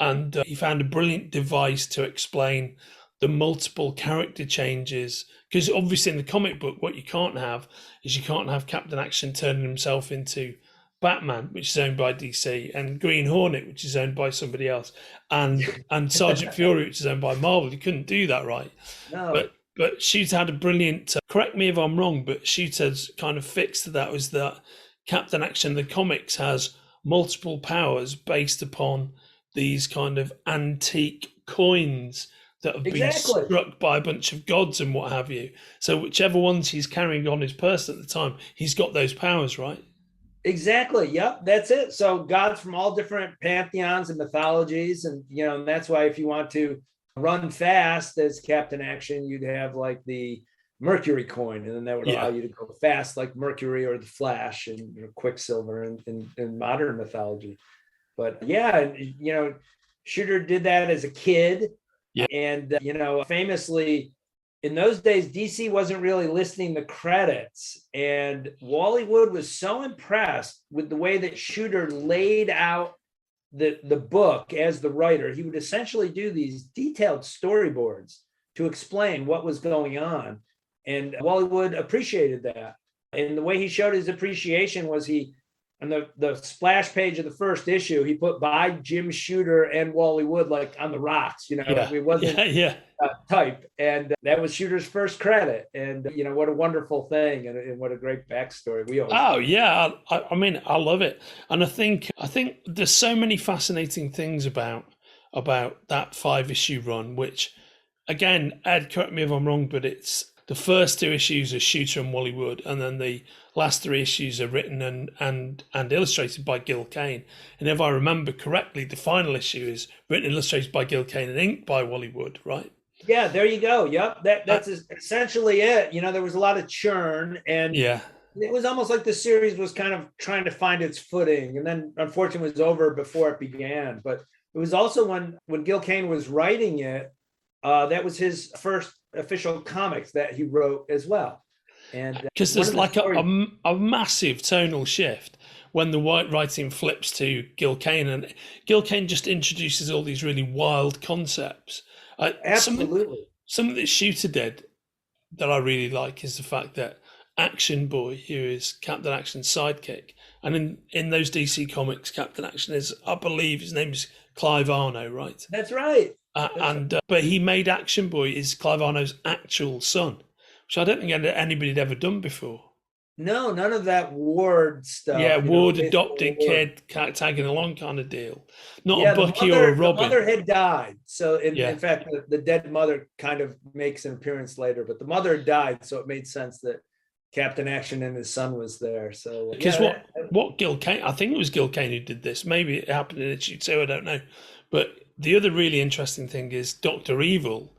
And he found a brilliant device to explain the multiple character changes. Because obviously in the comic book, what you can't have is you can't have Captain Action turning himself into Batman, which is owned by DC, and Green Hornet, which is owned by somebody else, and Sergeant Fury, which is owned by Marvel. You couldn't do that, right? No. But Shooter had a brilliant, correct me if I'm wrong, but Shooter's kind of fix to that was that Captain Action, the comics, has multiple powers based upon these kind of antique coins that have been struck by a bunch of gods and what have you. So whichever ones he's carrying on his person at the time, he's got those powers, right? Exactly. Yep. That's it. So gods from all different pantheons and mythologies. And, and that's why if you want to run fast as Captain Action, you'd have like the Mercury coin, and then that would allow you to go fast like Mercury or the Flash and Quicksilver in modern mythology. But yeah, Shooter did that as a kid. Yeah. And, famously, in those days, DC wasn't really listing the credits. And Wally Wood was so impressed with the way that Shooter laid out the book as the writer. He would essentially do these detailed storyboards to explain what was going on. And Wally Wood appreciated that. And the way he showed his appreciation was on the splash page of the first issue, he put by Jim Shooter and Wally Wood like on the rocks, it wasn't type. And that was Shooter's first credit. And, what a wonderful thing and what a great backstory. I mean, I love it. And I think there's so many fascinating things about that 5-issue run, which again, Ed, correct me if I'm wrong, but it's the first 2 issues are Shooter and Wally Wood, and then the last 3 issues are written and illustrated by Gil Kane. And if I remember correctly, the final issue is written and illustrated by Gil Kane and inked by Wally Wood, right? Yeah, there you go. Yep, that's essentially it. There was a lot of churn, and it was almost like the series was kind of trying to find its footing, and then unfortunately it was over before it began. But it was also when Gil Kane was writing it, that was his first official comics that he wrote as well. And because there's like a massive tonal shift when the white writing flips to Gil Kane, and Gil Kane just introduces all these really wild concepts. Absolutely. Something that Shooter did that I really like is the fact that Action Boy, who is Captain Action's sidekick, and in those DC comics, Captain Action is, I believe his name is Clive Arno, right? That's right. But he made Action Boy is Clive Arno's actual son, which I don't think anybody had ever done before. No, none of that Ward stuff. Yeah, Ward basically adopted Ward. kid, tagging along kind of deal. Not Yeah, a Bucky or a the Robin. mother had died. So Yeah. in fact, the dead mother kind of makes an appearance later, but the mother had died, so it made sense that Captain Action and his son was there. So Because what Gil Kane, I think it was Gil Kane who did this. Maybe it happened in issue 2, I don't know. But the other really interesting thing is Dr. Evil,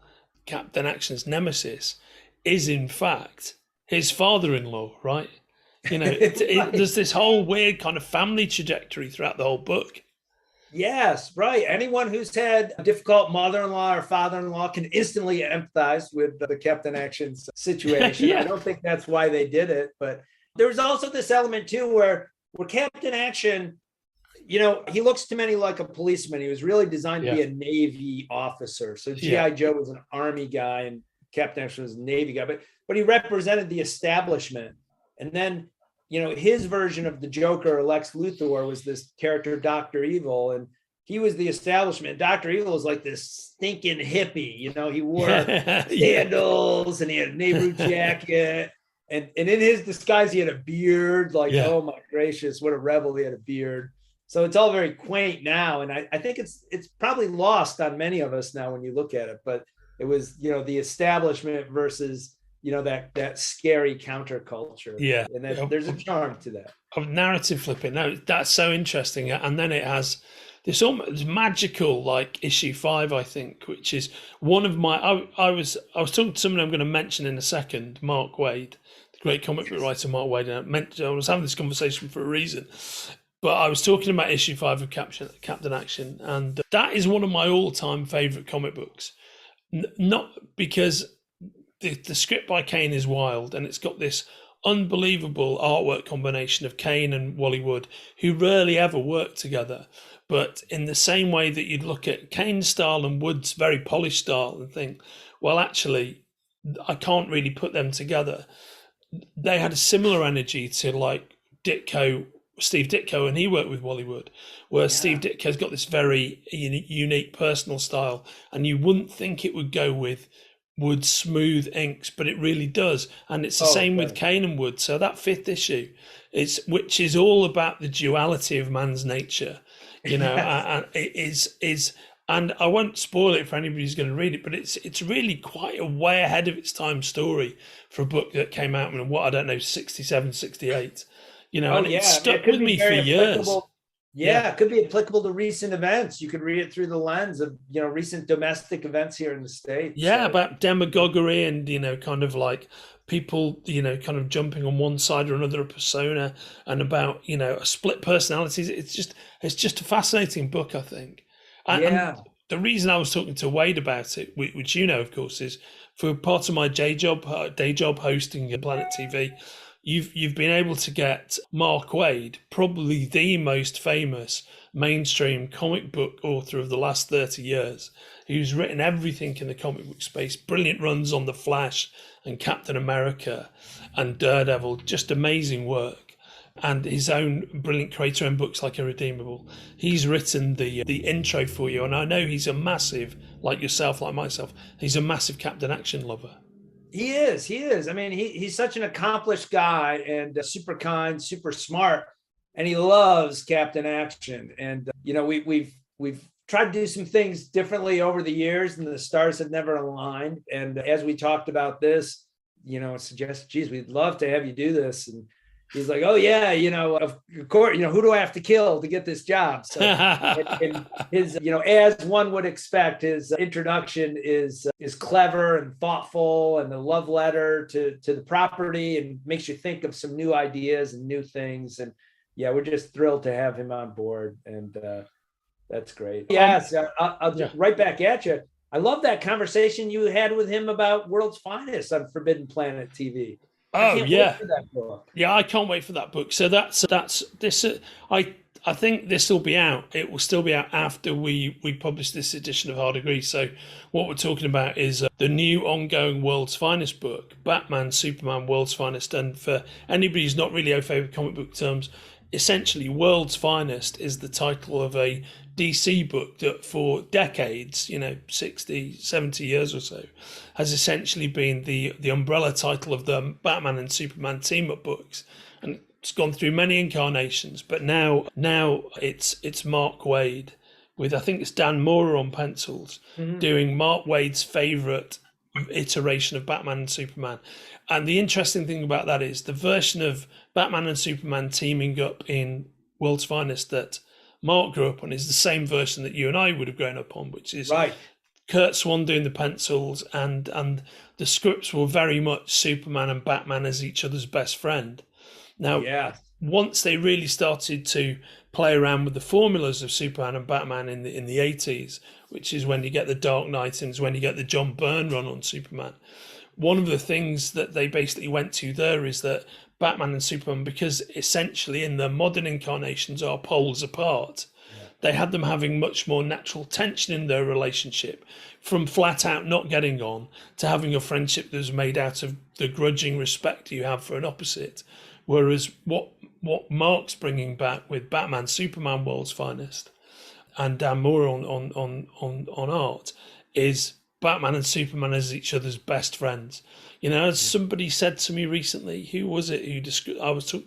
Captain Action's nemesis, is in fact his father-in-law, right? There's this whole weird kind of family trajectory throughout the whole book. Yes, right. Anyone who's had a difficult mother-in-law or father-in-law can instantly empathize with the Captain Action's situation. Yeah. I don't think that's why they did it, but there's also this element too where Captain Action, he looks to many like a policeman. He was really designed to be a Navy officer. So G.I. Joe was an Army guy and Captain Action was a Navy guy, but he represented the establishment. And then, his version of the Joker or Lex Luthor was this character, Dr. Evil, and he was the establishment. Dr. Evil was like this stinking hippie. He wore sandals and he had a Nehru jacket. And in his disguise, he had a beard. Oh my gracious, what a rebel, he had a beard. So it's all very quaint now. And I think it's probably lost on many of us now when you look at it. But it was, the establishment versus that scary counterculture. Yeah. And there's a charm to that. Of narrative flipping. No, that's so interesting. And then it has this almost magical, like issue 5, I think, which is one of my. I was talking to someone I'm going to mention in a second, Mark Waid, the great comic book writer Mark Waid. And I was having this conversation for a reason. But I was talking about issue 5 of Captain Action, and that is one of my all-time favorite comic books. Not because the script by Kane is wild, and it's got this unbelievable artwork combination of Kane and Wally Wood, who rarely ever work together. But in the same way that you'd look at Kane's style and Wood's very polished style and think, well, actually, I can't really put them together. They had a similar energy to like Steve Ditko, and he worked with Wally Wood, where Steve Ditko's got this very unique personal style, and you wouldn't think it would go with Wood's smooth inks, but it really does. And it's the same with Kane and Wood. So that 5th issue, which is all about the duality of man's nature, and it is. And I won't spoil it for anybody who's going to read it, but it's really quite a way ahead of its time story for a book that came out in 67, 68. And it stuck with me for years. It could be applicable to recent events. You could read it through the lens of, recent domestic events here in the States. Yeah, about demagoguery and, kind of like people, kind of jumping on one side or another of persona, and about, split personalities. It's just a fascinating book, I think. And the reason I was talking to Waid about it, which of course, is for part of my day job hosting Planet TV. You've been able to get Mark Waid, probably the most famous mainstream comic book author of the last 30 years, who's written everything in the comic book space, brilliant runs on The Flash and Captain America and Daredevil, just amazing work, and his own brilliant creator-owned books like Irredeemable. He's written the intro for you, and I know he's a massive, like yourself, like myself, he's a massive Captain Action lover. He is. I mean, he's such an accomplished guy and super kind, super smart, and he loves Captain Action. And we've tried to do some things differently over the years, and the stars have never aligned. And as we talked about this, suggested, geez, we'd love to have you do this. And he's like, oh yeah, of course, who do I have to kill to get this job? So and his, as one would expect, his introduction is clever and thoughtful, and the love letter to the property, and makes you think of some new ideas and new things. And we're just thrilled to have him on board, and that's great. Yes, I'll just right back at you. I love that conversation you had with him about World's Finest on Forbidden Planet TV. I can't wait for that book. So that's this. I think this will be out. It will still be out after we publish this edition of Hard Agree. So what we're talking about is the new ongoing World's Finest book, Batman, Superman, World's Finest. And for anybody who's not really au fait with comic book terms, essentially World's Finest is the title of a DC book that for decades, 60, 70 years or so, has essentially been the umbrella title of the Batman and Superman team-up books. And it's gone through many incarnations, but now it's Mark Waid with, I think it's Dan Moore on pencils, doing Mark Waid's favourite iteration of Batman and Superman. And the interesting thing about that is the version of Batman and Superman teaming up in World's Finest that Mark grew up on is the same version that you and I would have grown up on, which is right. Kurt Swan doing the pencils, and the scripts were very much Superman and Batman as each other's best friend. Now, once they really started to play around with the formulas of Superman and Batman in the 80s, which is when you get the Dark Knight and is when you get the John Byrne run on Superman, one of the things that they basically went to there is that Batman and Superman, because essentially in the modern incarnations are poles apart, they had them having much more natural tension in their relationship, from flat out not getting on to having a friendship that was made out of the grudging respect you have for an opposite. Whereas what Mark's bringing back with Batman, Superman, World's Finest, and Dan Moore on art is Batman and Superman as each other's best friends. As somebody said to me recently, who was it?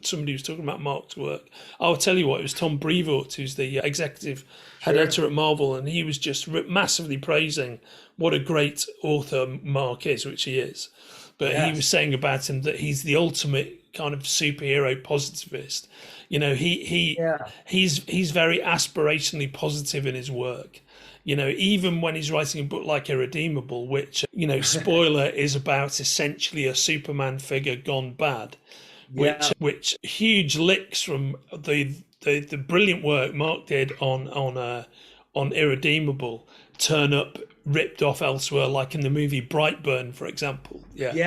Somebody was talking about Mark's work. I'll tell you what, it was Tom Brevoort, who's the executive head editor at Marvel, and he was just massively praising what a great author Mark is, which he is. But he was saying about him that he's the ultimate kind of superhero positivist. He's very aspirationally positive in his work. Even when he's writing a book like Irredeemable, which, spoiler, is about essentially a Superman figure gone bad, which huge licks from the brilliant work Mark did on Irredeemable turn up ripped off elsewhere, like in the movie Brightburn, for example. But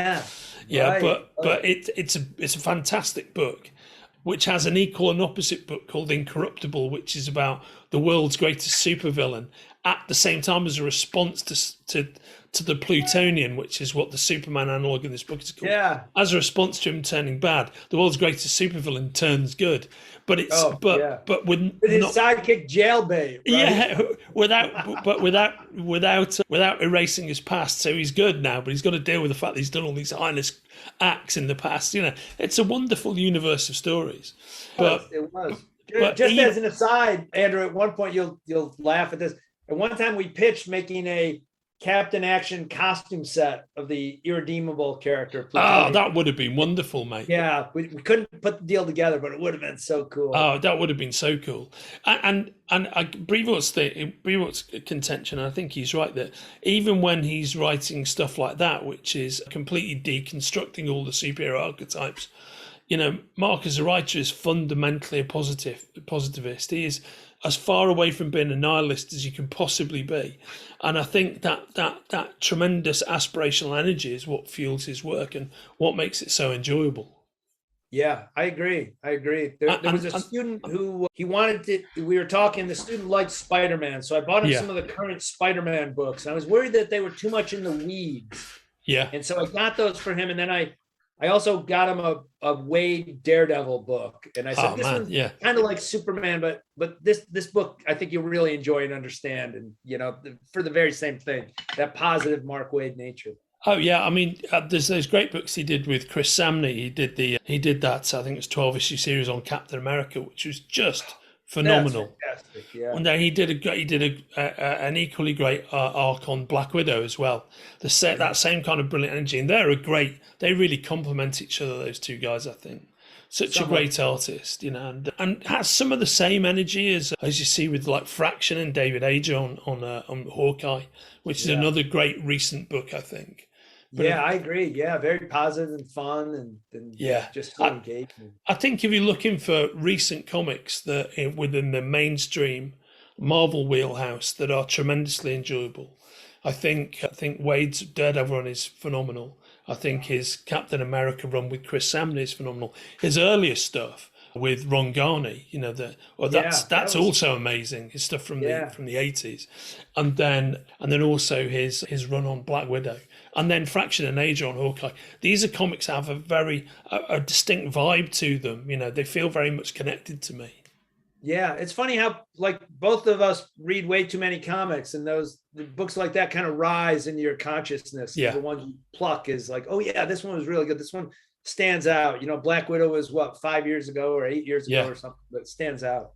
it's a fantastic book, which has an equal and opposite book called Incorruptible, which is about the world's greatest supervillain, at the same time as a response to the Plutonian, which is what the Superman analog in this book is called. As a response to him turning bad, the world's greatest supervillain turns good. But it's with his sidekick Jailbait. Right? without erasing his past. So he's good now, but he's got to deal with the fact that he's done all these heinous acts in the past. It's a wonderful universe of stories. It was. Just as an aside, Andrew, at one point you'll laugh at this. At one time we pitched making a Captain Action costume set of the Irredeemable character. Plutonian. That would have been wonderful, mate. Yeah, we couldn't put the deal together, but it would have been so cool. Oh, that would have been so cool. And Brevoort's contention, I think he's right, that even when he's writing stuff like that, which is completely deconstructing all the superhero archetypes, Mark as a writer is fundamentally a positivist. He is as far away from being a nihilist as you can possibly be. And I think that tremendous aspirational energy is what fuels his work and what makes it so enjoyable. Yeah, I agree. There was a student who he wanted to, we were talking, the student liked Spider-Man. So I bought him some of the current Spider-Man books. And I was worried that they were too much in the weeds. Yeah. And so I got those for him. And then I also got him a Waid Daredevil book. And I said, this one's kind of like Superman, but this book, I think you'll really enjoy and understand. And, for the very same thing, that positive Mark Waid nature. Oh yeah, I mean, there's those great books he did with Chris Samney. He did that, I think it was 12-issue series on Captain America, which was just phenomenal. That's fantastic, yeah. And then he did an equally great arc on Black Widow as well. That same kind of brilliant energy, and they really complement each other. Those two guys, I think. Such a great artist, and has some of the same energy as you see with like Fraction and David Ager on Hawkeye, which is another great recent book, I think. But I agree. Yeah, very positive and fun and just so engaging. I think if you're looking for recent comics that within the mainstream Marvel wheelhouse that are tremendously enjoyable, I think Waid's Daredevil run is phenomenal. I think his Captain America run with Chris Samney is phenomenal. His earlier stuff, with Ron Garney, that's also amazing. His stuff from the 80s, and then also his run on Black Widow, and then Fraction and Age on Hawkeye. These are comics that have a distinct vibe to them. They feel very much connected to me. Yeah, it's funny how like both of us read way too many comics, and those books like that kind of rise into your consciousness. Yeah. The one you pluck is like, oh yeah, this one was really good. This one stands out. Black Widow was what, 5 years ago or 8 years ago or something, but it stands out.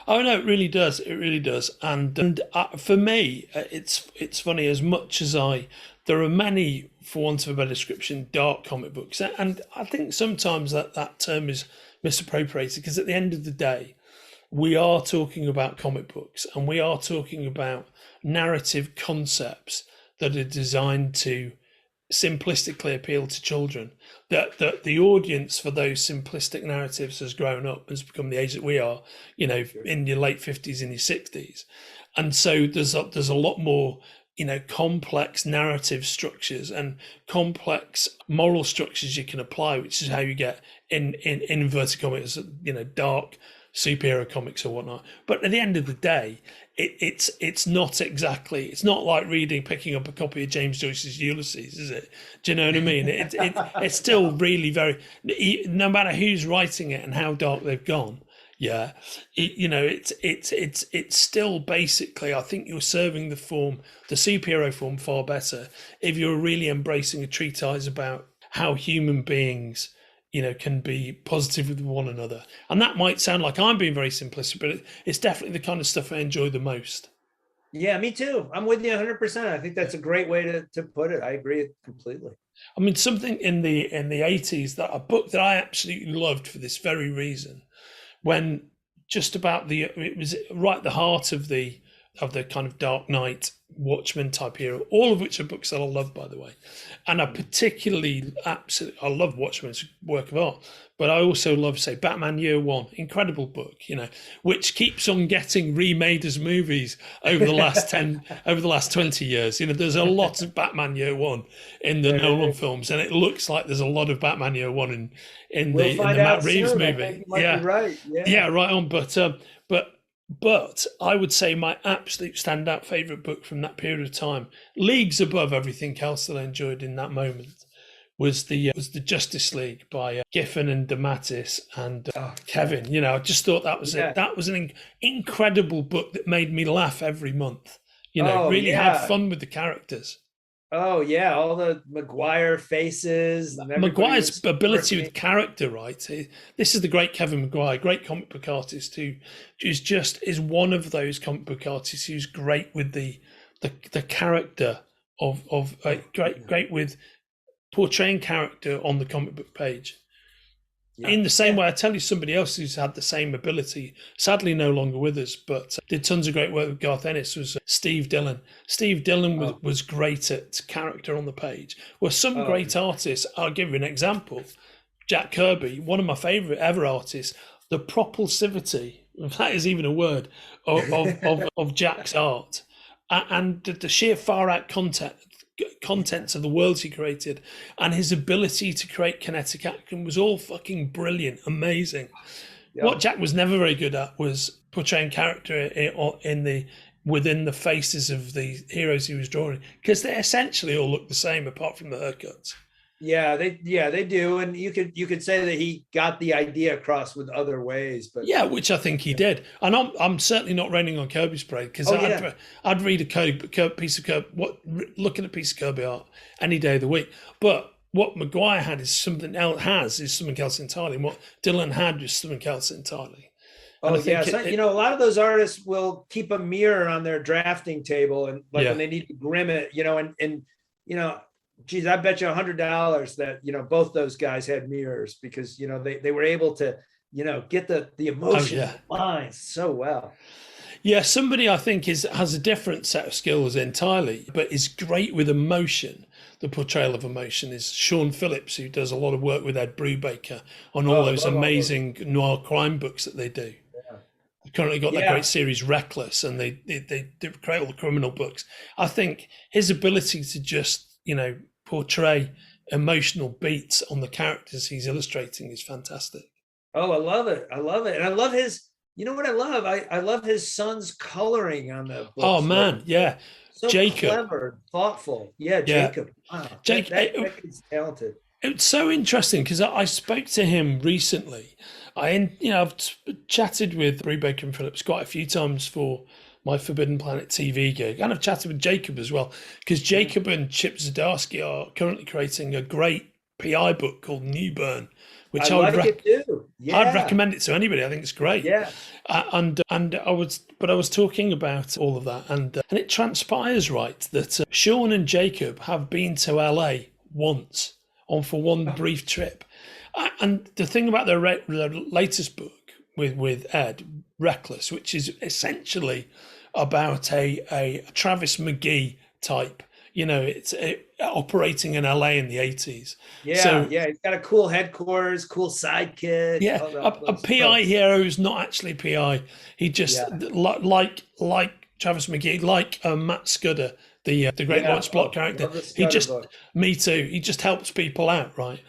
Oh no, it really does. It really does. And for me, it's funny. As much as there are many, for want of a better description, dark comic books, and I think sometimes that term is misappropriated, because at the end of the day, we are talking about comic books, and we are talking about narrative concepts that are designed to simplistically appeal to children. That the audience for those simplistic narratives has grown up, has become the age that we are, in your late 50s and your 60s. And so there's a lot more, complex narrative structures and complex moral structures you can apply, which is how you get in inverted commas, dark superhero comics or whatnot. But at the end of the day, it's not like picking up a copy of James Joyce's Ulysses, is it? Do you know what I mean? It's still really very, no matter who's writing it and how dark they've gone. Yeah, it's still basically, I think you're serving the superhero form far better if you're really embracing a treatise about how human beings can be positive with one another. And that might sound like I'm being very simplistic, but it's definitely the kind of stuff I enjoy the most. Yeah, me too. I'm with you 100%. I think that's a great way to put it. I agree completely. I mean, something in the 80s, a book that I absolutely loved for this very reason, when just about it was right at the heart of the kind of Dark Knight, Watchmen type era, all of which are books that I love, by the way. And I I love Watchmen, it's a work of art, but I also love, say, Batman Year One, incredible book, which keeps on getting remade as movies over the last 20 years. There's a lot of Batman Year One in the Nolan films, and it looks like there's a lot of Batman Year One in the Matt Reeves movie. Yeah, right. Yeah, right on. But I would say my absolute standout favourite book from that period of time, leagues above everything else that I enjoyed in that moment, was the Justice League by Giffen and DeMatteis and Kevin. I just thought that was that was an incredible book that made me laugh every month. Had fun with the characters. Oh yeah, all the Maguire faces. Maguire's ability with character, right? This is the great Kevin Maguire, great comic book artist who is one of those comic book artists who's great with the character of great with portraying character on the comic book page. Yeah. In the same way, I tell you, somebody else who's had the same ability, sadly no longer with us, but did tons of great work with Garth Ennis, was Steve Dillon. Steve Dillon was great at character on the page. Well, some great artists, I'll give you an example. Jack Kirby, one of my favourite ever artists, the propulsivity, if that is even a word, of Jack's art, and the sheer far-out contents of the worlds he created, and his ability to create kinetic action was all fucking brilliant, amazing. Yep. What Jack was never very good at was portraying character within the faces of the heroes he was drawing, because they essentially all look the same apart from the haircuts. Yeah, they do, and you could say that he got the idea across with other ways, but which I think he did. And I'm certainly not raining on Kirby's parade, because I'd read a piece of Kirby, looking at a piece of Kirby art any day of the week. But what Maguire had is something else entirely, and what Dillon had is something else entirely. And a lot of those artists will keep a mirror on their drafting table, and when they need to grim it, geez, I bet you $100 that, both those guys had mirrors, because, they were able to, get the emotion lines so well. Yeah, somebody I think has a different set of skills entirely, but is great with emotion. The portrayal of emotion is Sean Phillips, who does a lot of work with Ed Brubaker on all those amazing noir crime books that they do. Yeah. They've currently got that great series Reckless, and they create all the criminal books. I think his ability to just portray emotional beats on the characters he's illustrating is fantastic. Oh, I love it. I love it. And I love his, you know what I love? I love his son's coloring on the Oh books. man, yeah. So Jacob. clever, thoughtful. Yeah, Yeah. Jacob. Wow. Jake, That kid's talented. it's so interesting because I spoke to him recently. I've chatted with Brubaker and Phillips quite a few times for my Forbidden Planet TV gig, and I've chatted with Jacob as well because Jacob and Chip Zdarsky are currently creating a great PI book called New Burn, which I like it too. Yeah. I'd recommend it to anybody. I think it's great. Yeah. And I was talking about all of that, and it transpires right that Sean and Jacob have been to LA once for one brief trip, and the thing about their latest book with Ed, Reckless, which is essentially about a Travis McGee type. It's operating in LA in the 80s. Yeah, so, yeah, he's got a cool headquarters, cool sidekick. Yeah, a PI hero who's not actually PI. He just like Travis McGee, like Matt Scudder, the Great White Spot character. He just book. Me too. He just helps people out, right?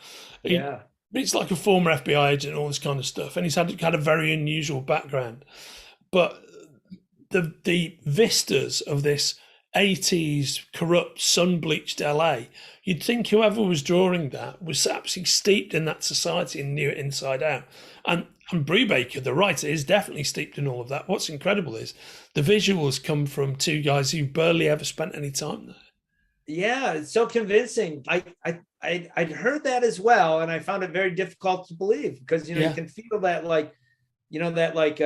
He's like a former FBI agent and all this kind of stuff, and he's had a very unusual background. But the vistas of this 80s corrupt sun-bleached LA, you'd think whoever was drawing that was absolutely steeped in that society and knew it inside out. And Brubaker, the writer, is definitely steeped in all of that. What's incredible is the visuals come from two guys who barely ever spent any time there. Yeah, it's so convincing. I'd heard that as well, and I found it very difficult to believe because you can feel that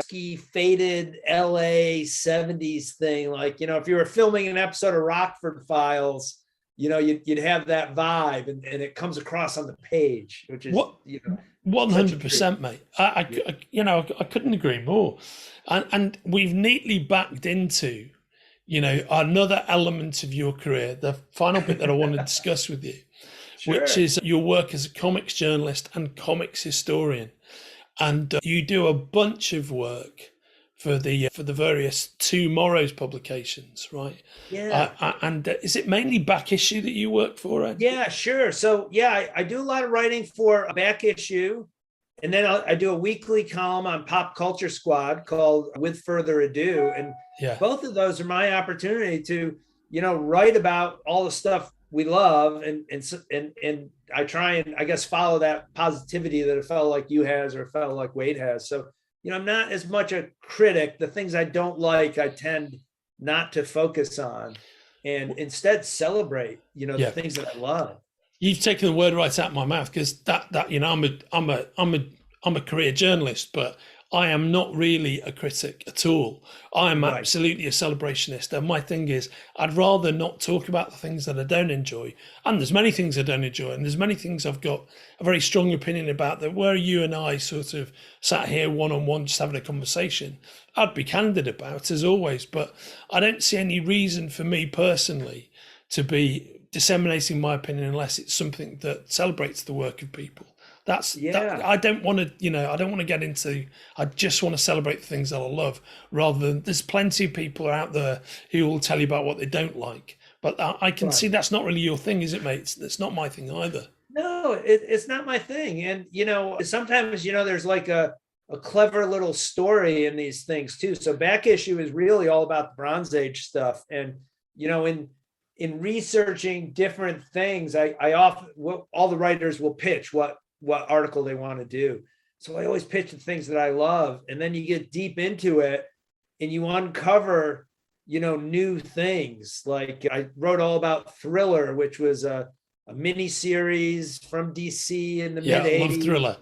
ski faded LA 70s thing. Like, if you were filming an episode of Rockford Files, you'd have that vibe, and it comes across on the page, which is 100%, mate. I couldn't agree more. And we've neatly backed into, another element of your career, the final bit that I want to discuss with you, which is your work as a comics journalist and comics historian. And you do a bunch of work for the various Tomorrow's publications, right? Yeah. And is it mainly Back Issue that you work for, Ed? Yeah, sure. So I do a lot of writing for a Back Issue, and then I do a weekly column on Pop Culture Squad called With Further Ado, and both of those are my opportunity to write about all the stuff we love, and I try and, I guess, follow that positivity that a fellow like you has or a fellow like Waid has. So, I'm not as much a critic. The things I don't like, I tend not to focus on, and instead celebrate, the things that I love. You've taken the word right out of my mouth, because I'm a career journalist, but I am not really a critic at all. I am absolutely a celebrationist. And my thing is, I'd rather not talk about the things that I don't enjoy. And there's many things I don't enjoy. And there's many things I've got a very strong opinion about, that where you and I sort of sat here one-on-one just having a conversation, I'd be candid about, as always. But I don't see any reason for me personally to be disseminating my opinion unless it's something that celebrates the work of people. I don't want to get into, I just want to celebrate the things that I love, rather than, there's plenty of people out there who will tell you about what they don't like. But I can see that's not really your thing, is it, mate? It's not my thing either. No, it's not my thing. And, sometimes, there's like a clever little story in these things too. So Back Issue is really all about the Bronze Age stuff. And, in researching different things, I often, all the writers will pitch what article they want to do. So I always pitch the things that I love. And then you get deep into it and you uncover, new things. Like I wrote all about Thriller, which was a mini series from DC in the mid 80s. I love Thriller.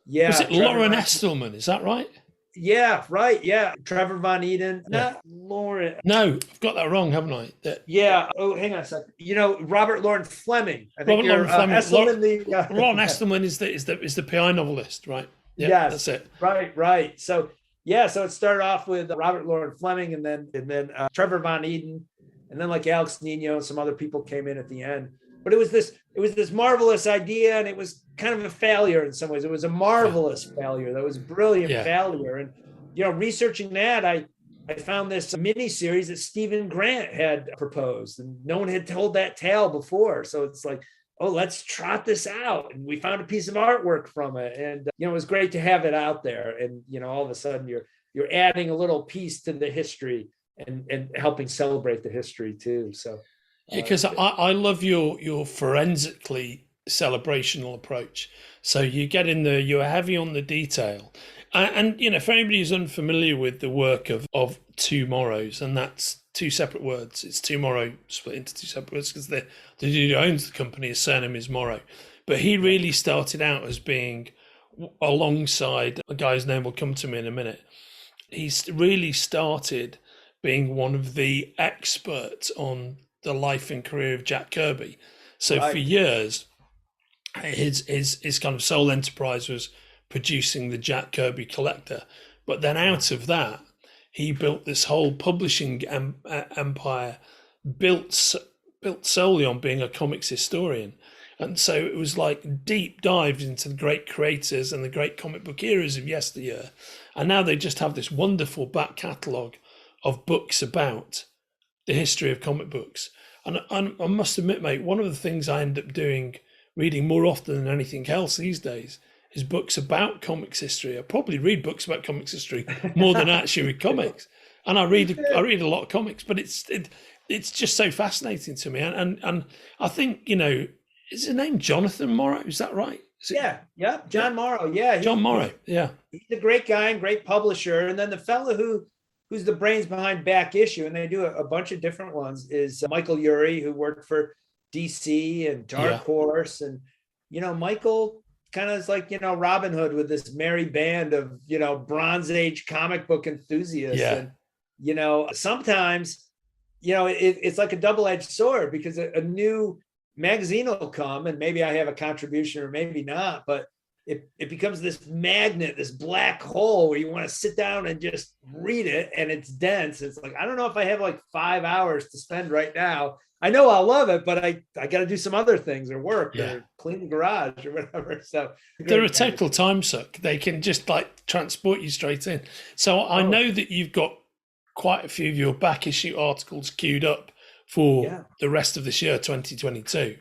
Yeah. Was it Lauren Estelman? Is that right? Yeah, right. Yeah. Trevor Von Eden. Not Lauren. No, I've got that wrong, haven't I? Yeah. Oh, hang on a second. Robert Lawrence Fleming. I think Robert Lawrence Fleming. Ron Estelman is the PI novelist, right? Yeah, yes, that's it. Right. So it started off with Robert Lawrence Fleming, and then Trevor Von Eden, and then like Alex Nino and some other people came in at the end. But it was this marvelous idea, and it was kind of a failure in some ways. It was a marvelous failure. That was a brilliant failure. And researching that, I found this mini series that Stephen Grant had proposed, and no one had told that tale before. So it's like, oh, let's trot this out. And we found a piece of artwork from it. And, it was great to have it out there. And, all of a sudden you're adding a little piece to the history and helping celebrate the history too. So, because I love your forensically celebrational approach. So you get in there, you're heavy on the detail. And for anybody who's unfamiliar with the work of Two Morrows, and that's two separate words. It's Tomorrow split into two separate words because the dude who owns the company, his surname is Morrow. But he really started out as being alongside a guy's name will come to me in a minute. He's really started being one of the experts on the life and career of Jack Kirby. So for years, his kind of sole enterprise was producing the Jack Kirby Collector. But then out of that, he built this whole publishing empire, built solely on being a comics historian. And so it was like deep dives into the great creators and the great comic book eras of yesteryear. And now they just have this wonderful back catalogue of books about the history of comic books. And I must admit, mate, one of the things I end up reading more often than anything else these days, is books about comics history. I probably read books about comics history more than I actually read comics. And I read a lot of comics, but it's just so fascinating to me. And I think, is his name Jonathan Morrow? Is that right? John Morrow. Yeah. John Morrow. Yeah. He's a great guy and great publisher. And then the fellow who's the brains behind Back Issue, and they do a bunch of different ones, is Michael Urey, who worked for DC and Dark Horse. And, Michael kind of is like, Robin Hood with this merry band of, Bronze Age comic book enthusiasts. Yeah. And, sometimes, it's like a double-edged sword, because a new magazine will come and maybe I have a contribution or maybe not, but it becomes this magnet, this black hole where you want to sit down and just read it, and it's dense. It's like, I don't know if I have like 5 hours to spend right now. I know I'll love it, but I got to do some other things or work or clean the garage or whatever. So they're a total time suck. They can just like transport you straight in. So I know that you've got quite a few of your back issue articles queued up for the rest of this year, 2022.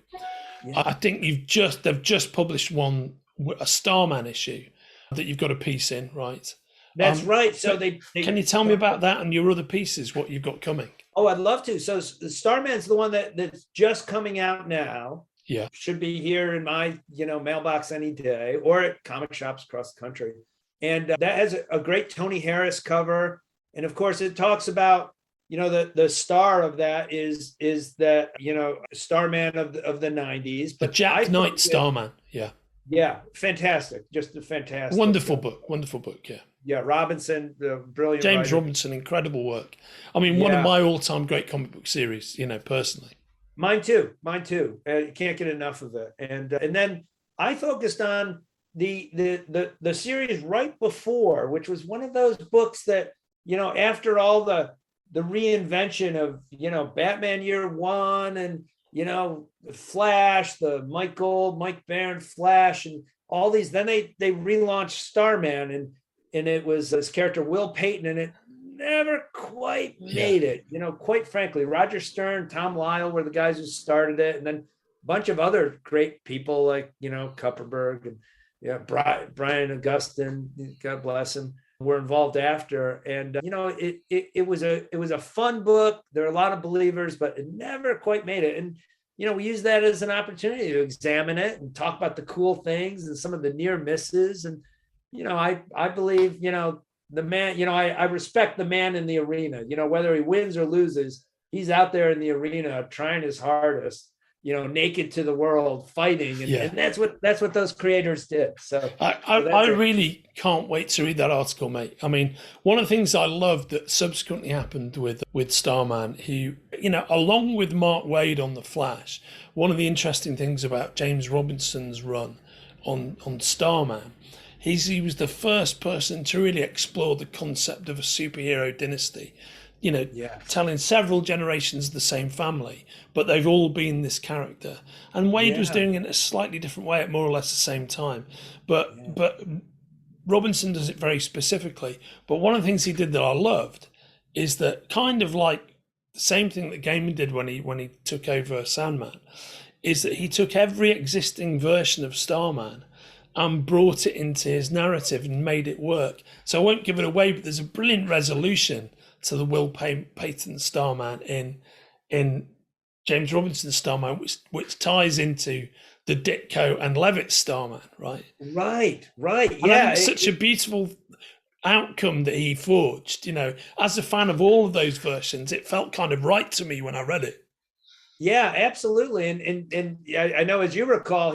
Yeah. I think they've just published one, a Starman issue that you've got a piece in, right? That's right. So they can you tell me about that and your other pieces, what you've got coming? Oh, I'd love to. So Starman's the one that's just coming out now. Yeah. Should be here in my, mailbox any day, or at comic shops across the country. And that has a great Tony Harris cover. And of course it talks about, the star of that is that, Starman of the 90s. But Jack Knight Starman. Yeah. Yeah. Fantastic. Just a fantastic. Wonderful book. Yeah. Yeah, Robinson, the brilliant James writer. Robinson, incredible work. I mean, one of my all-time great comic book series, personally. Mine too. You can't get enough of it. And then I focused on the series right before, which was one of those books that, after all the reinvention of, Batman Year One and, Flash, the Mike Baron Flash, and all these, then they relaunched Starman, and it was this character, Will Payton, and it never quite made it. Quite frankly, Roger Stern, Tom Lyle were the guys who started it. And then a bunch of other great people like, Kupperberg and Brian Augustin, God bless him, were involved after. And, it was a fun book. There are a lot of believers, but it never quite made it. And, we use that as an opportunity to examine it and talk about the cool things and some of the near misses. And, I believe, the man, I respect the man in the arena, whether he wins or loses, he's out there in the arena trying his hardest, naked to the world, fighting. And that's what those creators did. So I really can't wait to read that article, mate. I mean, one of the things I loved that subsequently happened with Starman, he, along with Mark Waid on The Flash, one of the interesting things about James Robinson's run on Starman, he was the first person to really explore the concept of a superhero dynasty, telling several generations of the same family, but they've all been this character. And Waid was doing it in a slightly different way at more or less the same time. But Robinson does it very specifically. But one of the things he did that I loved is that, kind of like the same thing that Gaiman did when he took over Sandman, is that he took every existing version of Starman and brought it into his narrative and made it work. So I won't give it away, but there's a brilliant resolution to the Will Payton Starman in James Robinson's Starman, which ties into the Ditko and Levitt Starman, right? Right. And Yeah. such a beautiful outcome that he forged. You know, as a fan of all of those versions, it felt kind of right to me when I read it. Yeah, absolutely. And I know, as you recall,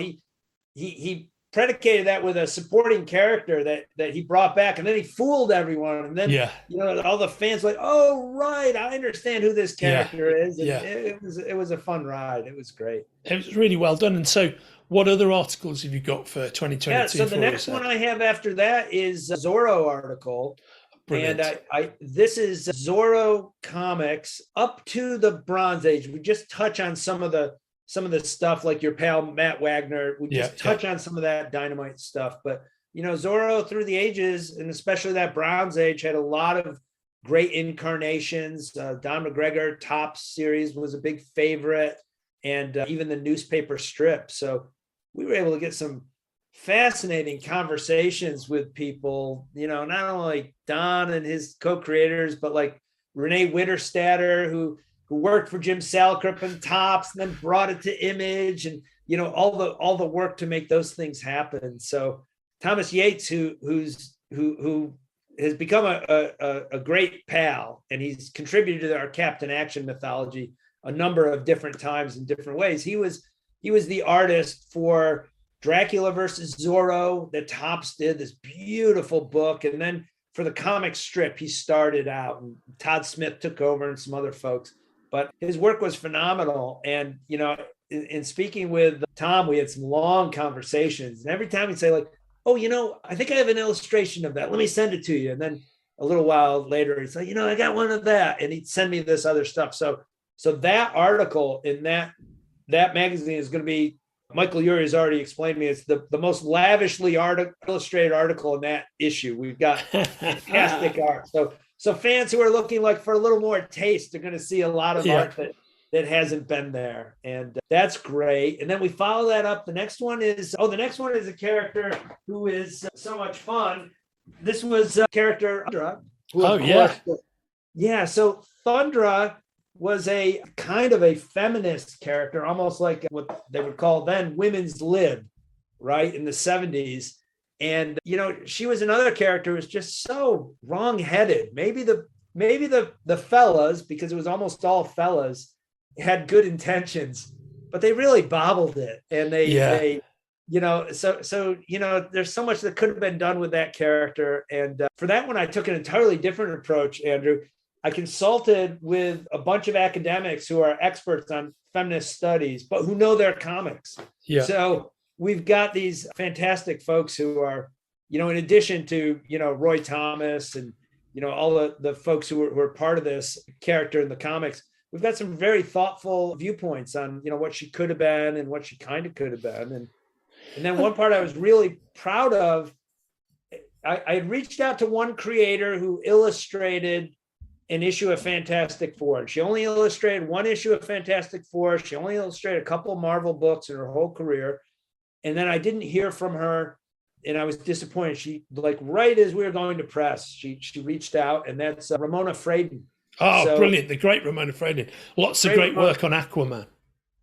he predicated that with a supporting character that he brought back, and then he fooled everyone. And then, you know, all the fans were like, oh, right, I understand who this character is. And it was a fun ride. It was great. It was really well done. And so what other articles have you got for 2022? Yeah, so the next one I have after that is a Zorro article. Brilliant. And this is Zorro comics up to the Bronze Age. We just touch on some of the stuff, like your pal Matt Wagner. We just touch on some of that Dynamite stuff. But, you know, Zorro through the ages, and especially that Bronze Age, had a lot of great incarnations. Don McGregor Topps series was a big favorite, and even the newspaper strip. So we were able to get some fascinating conversations with people, you know, not only Don and his co-creators, but like Renee Witterstatter, who worked for Jim Salicrup and Topps, and then brought it to Image, and, you know, all the work to make those things happen. So Thomas Yates, who has become a great pal, and he's contributed to our Captain Action mythology a number of different times in different ways. He was the artist for Dracula versus Zorro that Topps did, this beautiful book. And then for the comic strip, he started out, and Todd Smith took over and some other folks. But his work was phenomenal. And, you know, in speaking with Tom, we had some long conversations. And every time he'd say, like, oh, you know, I think I have an illustration of that. Let me send it to you. And then a little while later, he'd say, you know, I got one of that. And he'd send me this other stuff. So that article in that magazine is going to be, Michael Urie has already explained to me, it's the most lavishly illustrated article in that issue. We've got fantastic art. So fans who are looking like for a little more taste are going to see a lot of art that hasn't been there. And that's great. And then we follow that up. The next one is a character who is so much fun. This was character Thundra. So Thundra was a kind of a feminist character, almost like what they would call then women's lib, right, in the 70s. And, you know, she was another character who was just so wrong-headed. Maybe the fellas, because it was almost all fellas, had good intentions, but they really bobbled it. And they you know, so you know, there's so much that could have been done with that character. And for that one, I took an entirely different approach, Andrew. I consulted with a bunch of academics who are experts on feminist studies, but who know their comics. Yeah. So we've got these fantastic folks who are, you know, in addition to, you know, Roy Thomas and, you know, all the folks who are part of this character in the comics, we've got some very thoughtful viewpoints on, you know, what she could have been and what she kind of could have been. And then one part I was really proud of, I had reached out to one creator who illustrated an issue of Fantastic Four. She only illustrated one issue of Fantastic Four. She only illustrated a couple of Marvel books in her whole career. And then I didn't hear from her, and I was disappointed. She, like, right as we were going to press, she reached out, and that's Ramona Fradon. Oh, brilliant. The great Ramona Fradon. Lots of great work on Aquaman.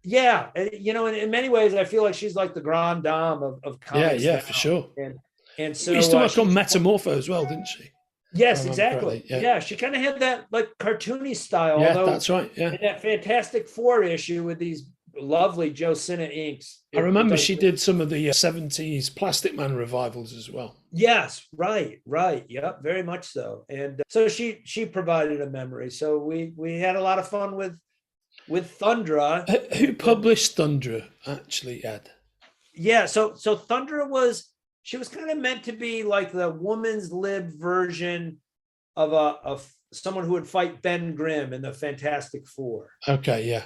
Yeah. You know, in many ways, I feel like she's like the grande dame of comics. Yeah, for sure. And so she used to work on Metamorpho as well, didn't she? Yes, exactly. Yeah, she kind of had that like cartoony style. Yeah, that's right. Yeah, in that Fantastic Four issue with these lovely Joe Cinna inks. I remember she did some of the 70s Plastic Man revivals as well. Yes, right. Yep, very much so. And so she provided a memory. So we had a lot of fun with Thundra. Who published Thundra, actually, Ed? Yeah, so Thundra was kind of meant to be like the woman's lib version of someone who would fight Ben Grimm in the Fantastic Four. Okay, yeah.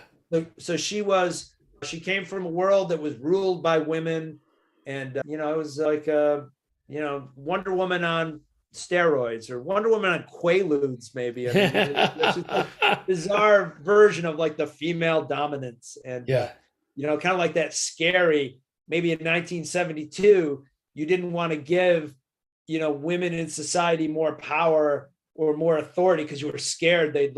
So she came from a world that was ruled by women, and you know, it was like you know, Wonder Woman on steroids, or Wonder Woman on Quaaludes, maybe. I mean, it's just a bizarre version of like the female dominance. And kind of like that scary, maybe in 1972, you didn't want to give, women in society more power or more authority because you were scared they'd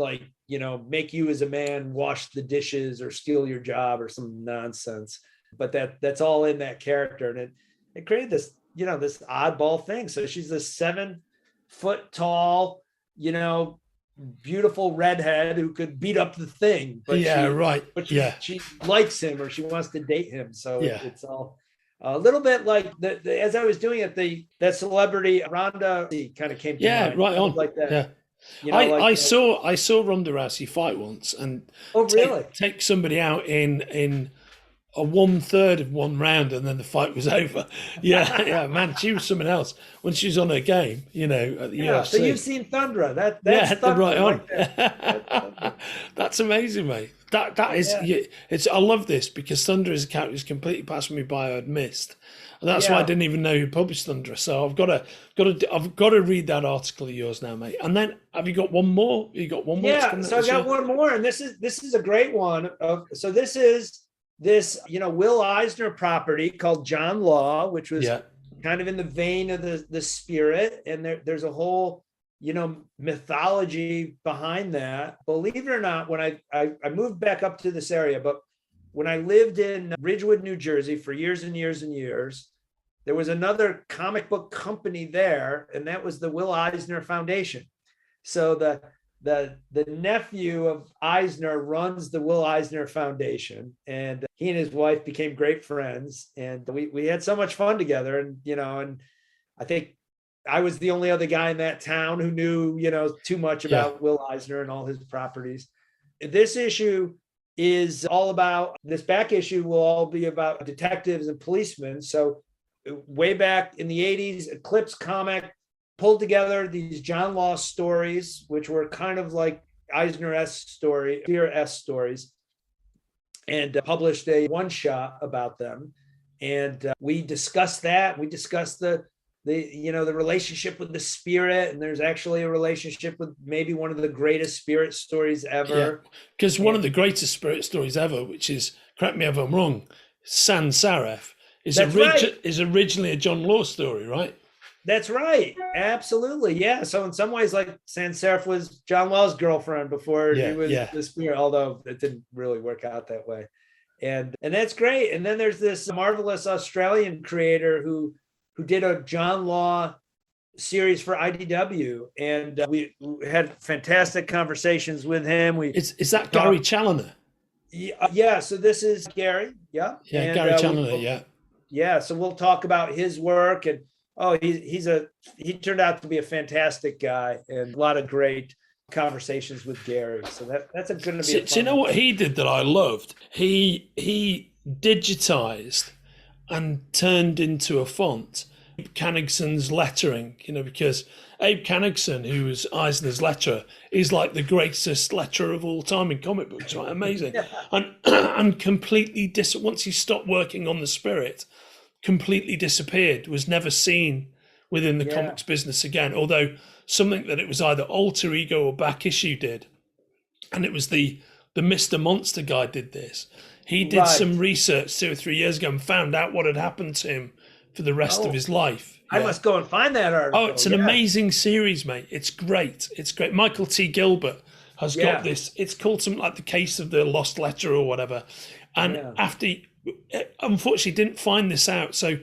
make you as a man wash the dishes or steal your job or some nonsense. But that's all in that character. And it created this, this oddball thing. So she's this 7-foot tall, beautiful redhead who could beat up the Thing. But she likes him, or she wants to date him. So it's all a little bit like as I was doing it, that celebrity Ronda kind of came to mind. Right on. Like that. I saw Ronda Rousey fight once, and take somebody out in a 1/3 of one round, and then the fight was over. Man, she was something else when she was on her game. At the UFC. So you've seen Thundra? That's Thundra, right on. Right. That's amazing, mate. That is it's. I love this because Thundra is a character who's completely passed me by. I'd missed. And that's why I didn't even know who published Thundra. So I've got to read that article of yours now, mate. And then have you got one more? You got one more? Yeah. So I've got one more, and this is a great one. So this is Will Eisner property called John Law, which was kind of in the vein of the Spirit, and there's a whole mythology behind that. Believe it or not, when I moved back up to this area, but when I lived in Ridgewood, New Jersey for years and years and years, there was another comic book company there, and that was the Will Eisner Foundation. So the nephew of Eisner runs the Will Eisner Foundation, and he and his wife became great friends, and we had so much fun together. And I think I was the only other guy in that town who knew too much about Will Eisner and all his properties. This issue is all about, this back issue will all be about detectives and policemen. So way back in the 80s, Eclipse Comic pulled together these John Law stories, which were kind of like Eisner-esque stories, and published a one-shot about them. And we discussed that. We discussed the relationship with the Spirit, and there's actually a relationship with maybe one of the greatest Spirit stories ever. Because one of the greatest Spirit stories ever, which is, correct me if I'm wrong, Sans Serif, is originally a John Law story, right? That's right. Absolutely. Yeah. So in some ways, like Sans Serif was John Law's girlfriend before he was the Spirit, although it didn't really work out that way. And that's great. And then there's this marvelous Australian creator who did a John Law series for IDW, and we had fantastic conversations with him. Is that Gary Challoner? Yeah. So this is Gary. Yeah. Yeah, Gary Challoner. Yeah. So we'll talk about his work, and he turned out to be a fantastic guy, and a lot of great conversations with Gary. So that's going to be. So you know what he did that I loved? He digitized and turned into a font Abe Kanegson's lettering, because Abe Kanegson, who was Eisner's letterer, is like the greatest letterer of all time in comic books, right? Amazing. And completely once he stopped working on the Spirit, completely disappeared, was never seen within the comics business again, although something that it was either alter ego or back issue did. And it was the Mr. Monster guy did this. He did some research 2 or 3 years ago and found out what had happened to him for the rest of his life. I must go and find that article. Oh, it's an amazing series, mate. It's great. It's great. Michael T. Gilbert has got this. It's called something like The Case of the Lost Letter or whatever. And after, unfortunately, didn't find this out. So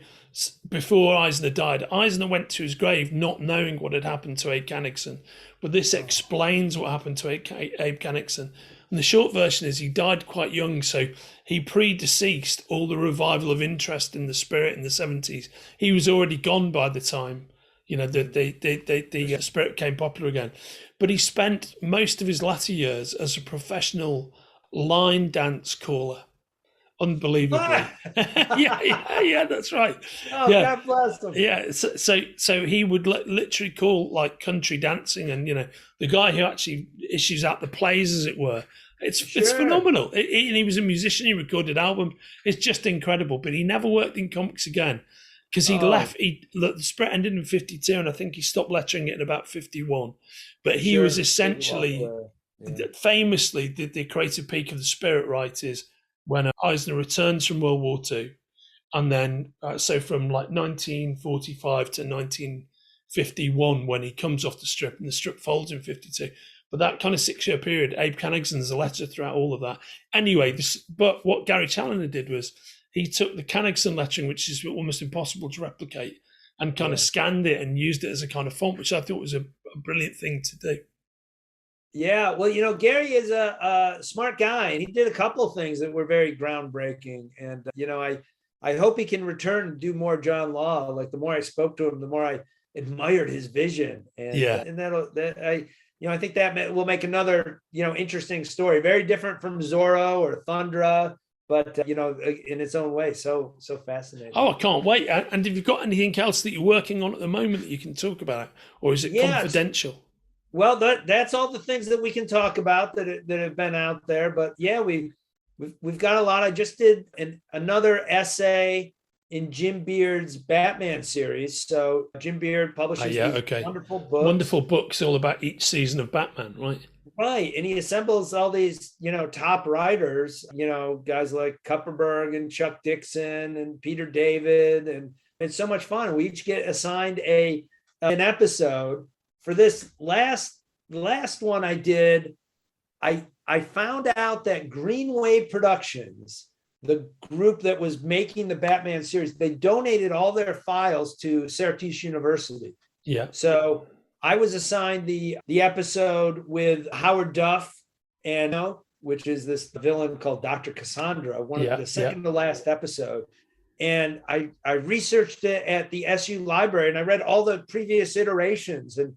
before Eisner died, Eisner went to his grave not knowing what had happened to Abe Kanegson. But this explains what happened to Abe Kanegson. And the short version is he died quite young, so he predeceased all the revival of interest in the Spirit in the 70s. He was already gone by the time, the Spirit became popular again. But he spent most of his latter years as a professional line dance caller. Unbelievably. yeah, that's right. Oh, God bless him. Yeah, so he would literally call like country dancing, and the guy who actually issues out the plays, as it were. It's phenomenal. And he was a musician. He recorded albums. It's just incredible. But he never worked in comics again because he left. The Spirit ended in 52, and I think he stopped lettering it in about 51. But he was essentially, famously, the creative peak of the Spirit, right? Is when Eisner returns from World War II. And then, so from like 1945 to 1951, when he comes off the strip, and the strip folds in 52. But that kind of 6-year period, Abe Kanegson's a letter throughout all of that. Anyway, but what Gary Challoner did was he took the Kanegson lettering, which is almost impossible to replicate, and kind of scanned it and used it as a kind of font, which I thought was a brilliant thing to do. Yeah, well, Gary is a smart guy, and he did a couple of things that were very groundbreaking. And I hope he can return and do more John Law. Like, the more I spoke to him, the more I admired his vision. And I think that will make another interesting story, very different from Zorro or Thundra, but in its own way, so fascinating. Oh, I can't wait! And have you got anything else that you're working on at the moment that you can talk about, or is it confidential? Well, that's all the things that we can talk about that have been out there. But yeah, we've got a lot. I just did another essay in Jim Beard's Batman series. So Jim Beard publishes wonderful books all about each season of Batman, right? Right, and he assembles all these top writers, guys like Kupperberg and Chuck Dixon and Peter David, and it's so much fun. We each get assigned an episode. For this last one I did, I found out that Greenway Productions, the group that was making the Batman series, they donated all their files to Syracuse University. Yeah. So I was assigned the episode with Howard Duff, which is this villain called Dr. Cassandra, one of the second to last episode. And I researched it at the SU library, and I read all the previous iterations. And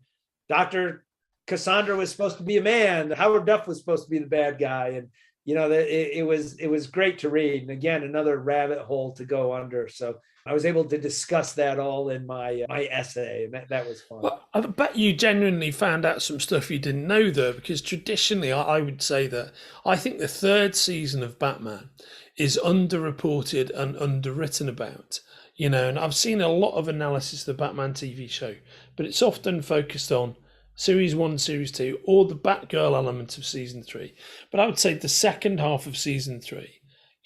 Dr. Cassandra was supposed to be a man. Howard Duff was supposed to be the bad guy. And, it was great to read. And again, another rabbit hole to go under. So I was able to discuss that all in my essay. And that was fun. Well, I bet you genuinely found out some stuff you didn't know, though, because traditionally I would say that I think the third season of Batman is underreported and underwritten about. And I've seen a lot of analysis of the Batman TV show, but it's often focused on Series 1, Series 2, or the Batgirl element of Season 3. But I would say the second half of Season 3,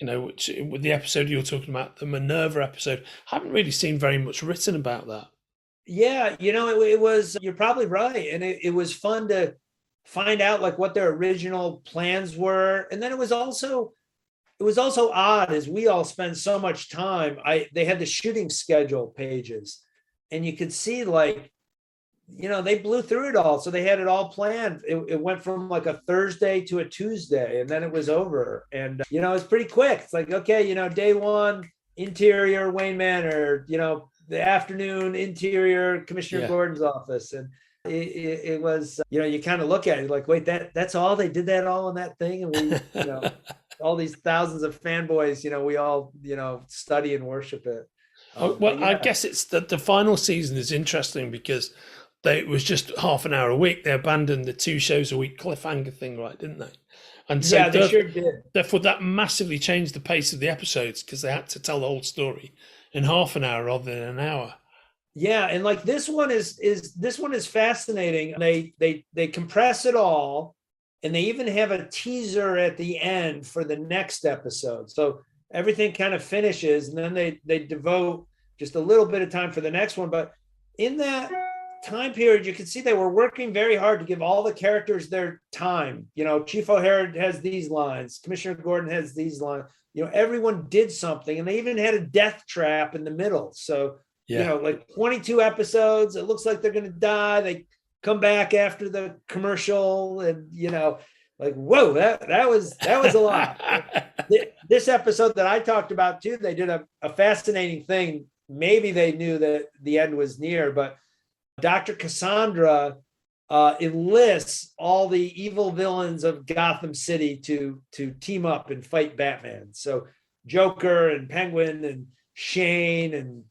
which with the episode you're talking about, the Minerva episode, I haven't really seen very much written about that. Yeah, it was, you're probably right. And it was fun to find out like what their original plans were. And then it was also odd, as we all spend so much time. They had the shooting schedule pages, and you could see they blew through it all. So they had it all planned. It went from like a Thursday to a Tuesday, and then it was over. And it was pretty quick. It's like, okay, day one, interior Wayne Manor, the afternoon, interior Commissioner Gordon's office. And it was, you kind of look at it like, wait, that's all? They did that all in that thing? And we, all these thousands of fanboys, we all, study and worship it. I guess it's the final season is interesting because it was just half an hour a week. They abandoned the 2 shows a week cliffhanger thing, right, didn't they? And so they sure did. Therefore, that massively changed the pace of the episodes because they had to tell the whole story in half an hour rather than an hour. Yeah, and like this one is fascinating. They compress it all, and they even have a teaser at the end for the next episode. So everything kind of finishes, and then they devote just a little bit of time for the next one. But in that time period, you can see they were working very hard to give all the characters their time. Chief O'Hare has these lines, Commissioner Gordon has these lines. Everyone did something, and they even had a death trap in the middle. So like 22 episodes, it looks like they're going to die. They come back after the commercial, and like, whoa, that was a lot. This episode that I talked about too, they did a fascinating thing. Maybe they knew that the end was near, but Dr. Cassandra enlists all the evil villains of Gotham City to team up and fight Batman. So Joker and Penguin and Shane and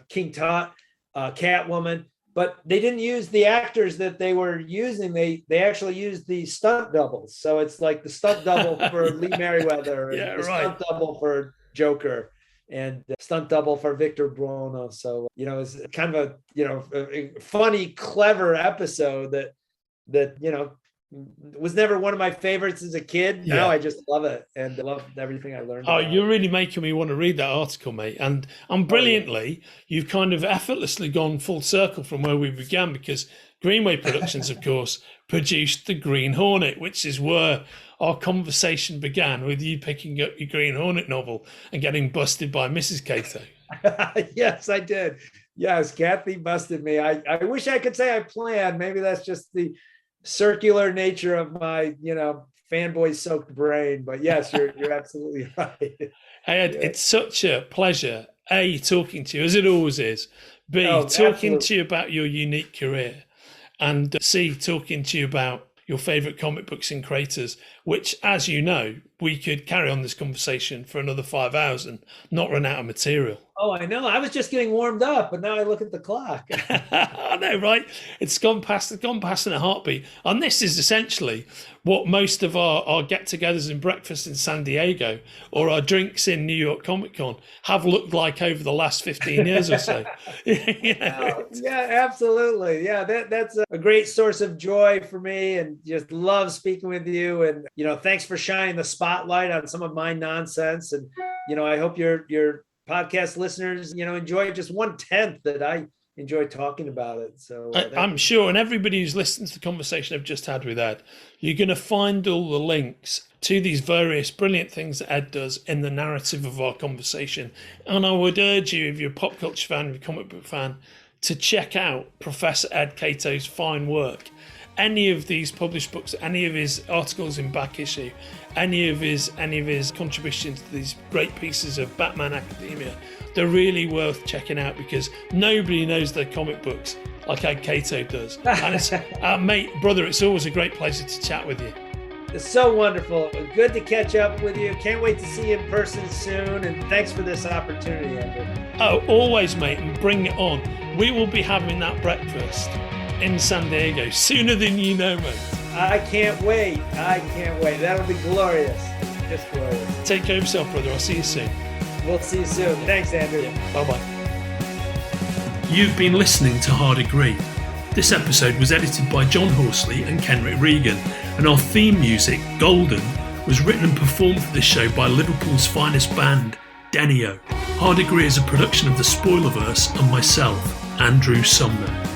King Tut, Catwoman, but they didn't use the actors that they were using. They actually used the stunt doubles. So it's like the stunt double for Lee Merriweather and stunt double for Joker, and stunt double for Victor Buono. So, it's kind of a funny, clever episode that was never one of my favorites as a kid. Yeah. Now I just love it and love everything I learned. Oh, about you're it. really making me want to read that article, mate. And brilliantly, you've kind of effortlessly gone full circle from where we began, because Greenway Productions, of course, produced The Green Hornet, which is where our conversation began, with you picking up your Green Hornet novel and getting busted by Mrs. Catto. Yes, I did. Yes, Kathy busted me. I wish I could say I planned. Maybe that's just the circular nature of my, fanboy soaked brain. But yes, you're absolutely right. Hey, Ed, it's such a pleasure, A, talking to you, as it always is, B, talking absolutely. to you about your unique career, and C, talking to you about your favourite comic books and creators, which, as you know, we could carry on this conversation for another 5 hours and not run out of material. Oh, I know. I was just getting warmed up, but now I look at the clock. I know, right? It's gone past in a heartbeat. And this is essentially what most of our get-togethers and breakfasts in San Diego or our drinks in New York Comic Con have looked like over the last 15 years or so. Yeah, absolutely. Yeah, that's a great source of joy for me, and just love speaking with you. And, thanks for shining the spotlight on some of my nonsense. And, I hope your podcast listeners, enjoy just 1/10 that I enjoy talking about it. So I'm sure, and everybody who's listened to the conversation I've just had with Ed, you're going to find all the links to these various brilliant things that Ed does in the narrative of our conversation. And I would urge you, if you're a pop culture fan, if you're a comic book fan, to check out Professor Ed Catto's fine work. Any of these published books, any of his articles in Back Issue, any of his contributions to these great pieces of Batman Academia, they're really worth checking out, because nobody knows their comic books like Ed Catto does. And it's, mate, brother, it's always a great pleasure to chat with you. It's so wonderful. Good to catch up with you. Can't wait to see you in person soon. And thanks for this opportunity, Andrew. Oh, always, mate, and bring it on. We will be having that breakfast in San Diego sooner than you know, mate. I can't wait. That'll be glorious. Just glorious. Take care of yourself, brother. I'll see you soon. We'll see you soon. Thanks, Andrew. Bye-bye. You've been listening to Hard Agree. This episode was edited by John Horsley and Kenrick Regan, and our theme music, Golden, was written and performed for this show by Liverpool's finest band, Denio. Hard Agree is a production of the Spoilerverse and myself, Andrew Sumner.